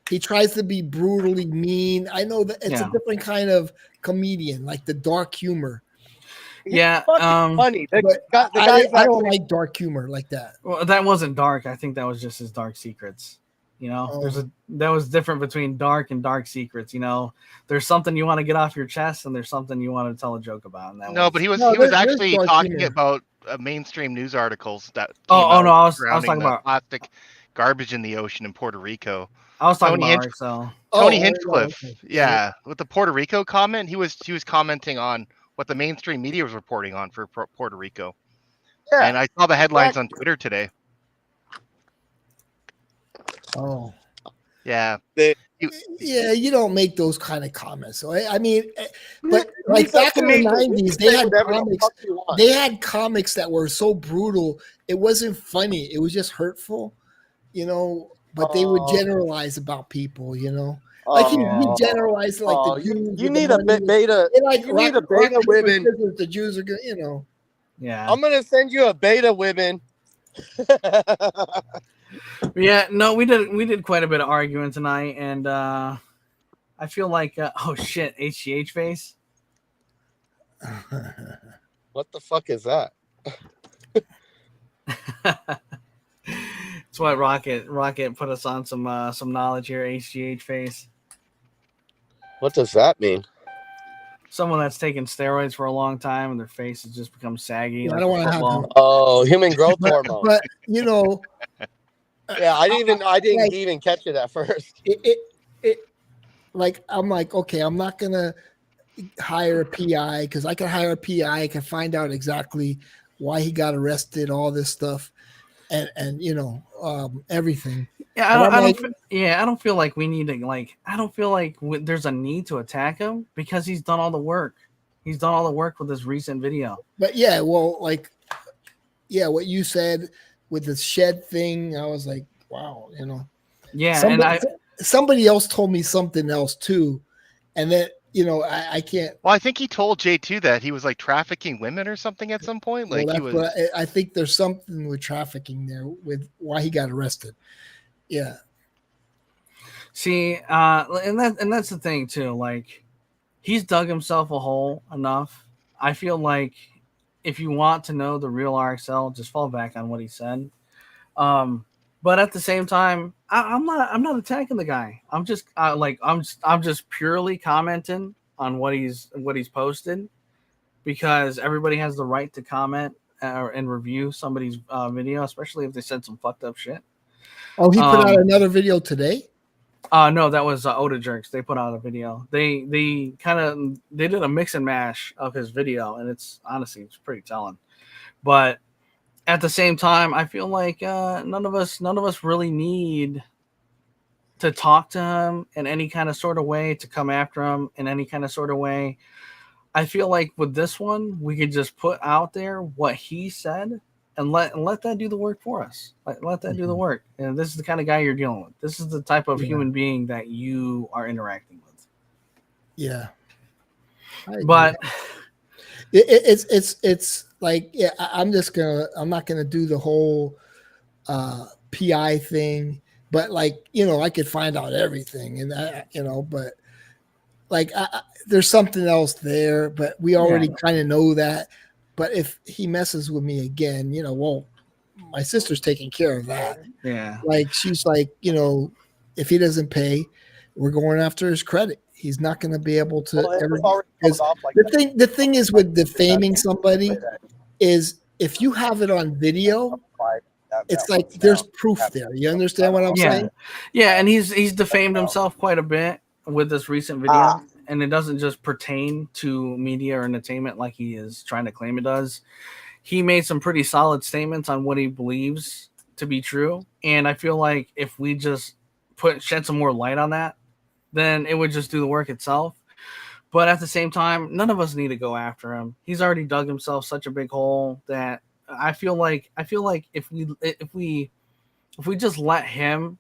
he tries to be brutally mean. I know that it's a different kind of comedian, like the dark humor. He's Yeah, fucking funny. The But guy's I don't actually like dark humor like that. well, that wasn't dark. I think that was just his dark secrets. Oh. That was different between dark and dark secrets. There's something you want to get off your chest, and there's something you want to tell a joke about. And that No, was, but he was there's actually dark talking humor. about mainstream news articles that Oh, came oh out no, I was surrounding talking the about plastic garbage in the ocean in Puerto Rico. I was talking Tony about Hinch- RXL. Tony Oh, Hinchcliffe, okay. yeah, with the Puerto Rico comment, he was commenting on what the mainstream media was reporting on for Puerto Rico. yeah. And I saw the headlines on Exactly. Twitter today. Oh. Yeah. They- Yeah, you don't make those kind of comments. So I mean, but Like He's a back in the comedian. He can 90s, say they had whatever the comics. fuck he wants. They had comics that were so brutal. It wasn't funny. It was just hurtful, but they would Oh. generalize about people, Like he Oh. generalized like the Jews you with the need a money. beta. They like You need a rock, beta paper, women. scissors, the Jews are good, Yeah. I'm gonna send you a beta women. Yeah, no, we did quite a bit of arguing tonight, and I feel like oh shit, HGH face. What the fuck is that? That's why Rocket put us on some knowledge here. HGH face. What does that mean? Someone that's taken steroids for a long time and their face has just become saggy. Yeah, I like don't a want to have football. them. Oh, human growth hormone. But Yeah, I didn't like, even catch it at first. it like I'm like, okay, I'm not gonna hire a PI because I can hire a PI, I can find out exactly why he got arrested, all this stuff, and everything. Yeah, And I'm I like, don't feel like we need to I don't feel like there's a need to attack him because he's done all the work. He's done all the work with this recent video. but yeah, well, like, yeah, what you said with the shed thing, I was like, wow, Yeah, somebody else told me something else too, and then I can't. Well, I think he told J2 that he was like trafficking women or something at some point. Like Well, he that's was. what I think. There's something with trafficking there with why he got arrested. Yeah. See, and that's the thing too. Like, he's dug himself a hole enough. I feel like if you want to know the real RXL, just fall back on what he said. But at the same time, I'm not attacking the guy. I'm just I'm just purely commenting on what he's posted because everybody has the right to comment and review somebody's video, especially if they said some fucked up shit. Oh, he put out another video today? No, that was Oda Jerks. They put out a video. They did a mix and mash of his video, and it's pretty telling. But at the same time, I feel like none of us really need to talk to him in any kind of sort of way, to come after him in any kind of sort of way. I feel like with this one, we could just put out there what he said and let that do the work for us. Let that do the work. And this is the kind of guy you're dealing with. This is the type of human being that you are interacting with. Yeah. But it's like, yeah, I'm not gonna do the whole PI thing, but like, I could find out everything and that, but like there's something else there, but we already kind of know that. But if he messes with me again, well, my sister's taking care of that. Yeah. Like, she's like, if he doesn't pay, we're going after his credit. He's not going to be able to the thing is with defaming somebody is if you have it on video, it's like there's proof there. You understand what I'm saying? Yeah, and he's defamed himself quite a bit with this recent video. And it doesn't just pertain to media or entertainment like he is trying to claim it does. He made some pretty solid statements on what he believes to be true. And I feel like if we just shed some more light on that, then it would just do the work itself. But at the same time, none of us need to go after him. He's already dug himself such a big hole that I feel like if we just let him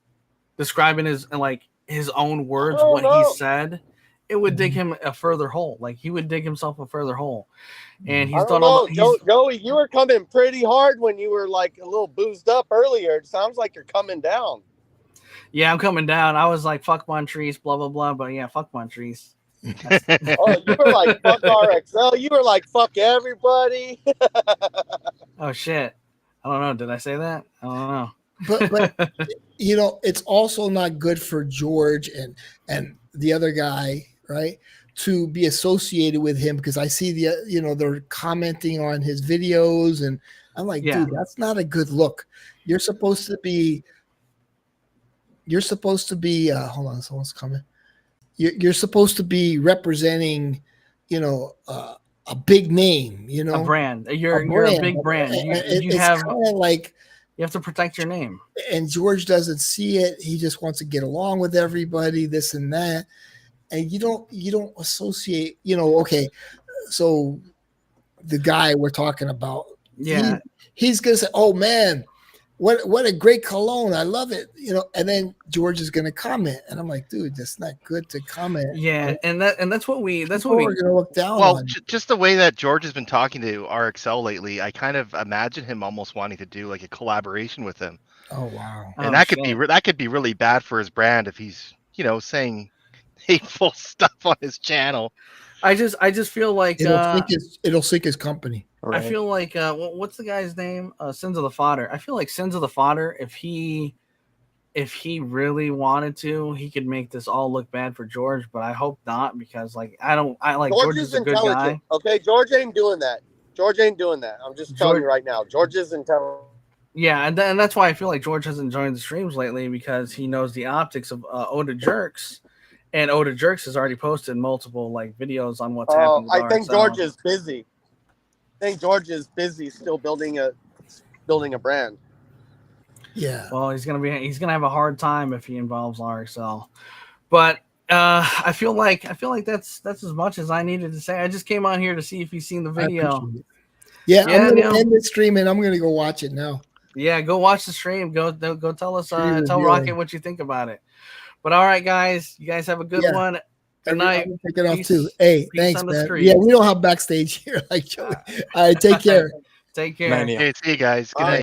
describe in his own words what he said, it would dig him a further hole. Like, he would dig himself a further hole. And he's done all Joey, you were coming pretty hard when you were like a little boozed up earlier. It sounds like you're coming down. Yeah, I'm coming down. I was like, fuck Montrese, blah, blah, blah. But yeah, fuck Montrese. Oh, you were like, fuck RXL. You were like, fuck everybody. Oh, shit. I don't know. Did I say that? I don't know. But it's also not good for George and the other guy, right, to be associated with him, because I see they're commenting on his videos, and I'm like, dude, that's not a good look. You're supposed to be hold on, someone's coming. You're supposed to be representing, a big name, a brand. You're a big brand. You have like, you have to protect your name. And George doesn't see it. He just wants to get along with everybody, this and that. And you don't associate, okay, so the guy we're talking about, Yeah. he's gonna say, "Oh man, what a great cologne! I love it," And then George is gonna comment, and I'm like, "Dude, that's not good to comment." Yeah, and that's what we We're gonna look down Well, on. just the way that George has been talking to RXL lately, I kind of imagine him almost wanting to do like a collaboration with him, Oh wow. and that could be really bad for his brand if he's saying hateful stuff on his channel. I just feel like it'll sink his company. I feel like what's the guy's name? Sins of the Fodder. I feel like Sins of the Fodder, if he really wanted to, he could make this all look bad for George, but I hope not, because like George is a good guy. Okay, George ain't doing that. I'm just telling you right now. George is intelligent. Yeah, and that's why I feel like George hasn't joined the streams lately, because he knows the optics of Oda Jerks, and Oda Jerks has already posted multiple like videos on what's happening. I think George is busy. Still building a brand. Yeah. Well, he's gonna have a hard time if he involves RXL. But I feel like that's as much as I needed to say. I just came on here to see if you've seen the video. Yeah, I'm gonna end the stream and I'm gonna go watch it now. Yeah, go watch the stream. Go tell us, tell Rocket what you think about it. But all right, guys, you guys have a good one. Good night. I'm take it off too. Hey, thanks, man. Yeah, we don't have backstage here like Joey. All right, take care. Take care. Okay, see you guys. Good night.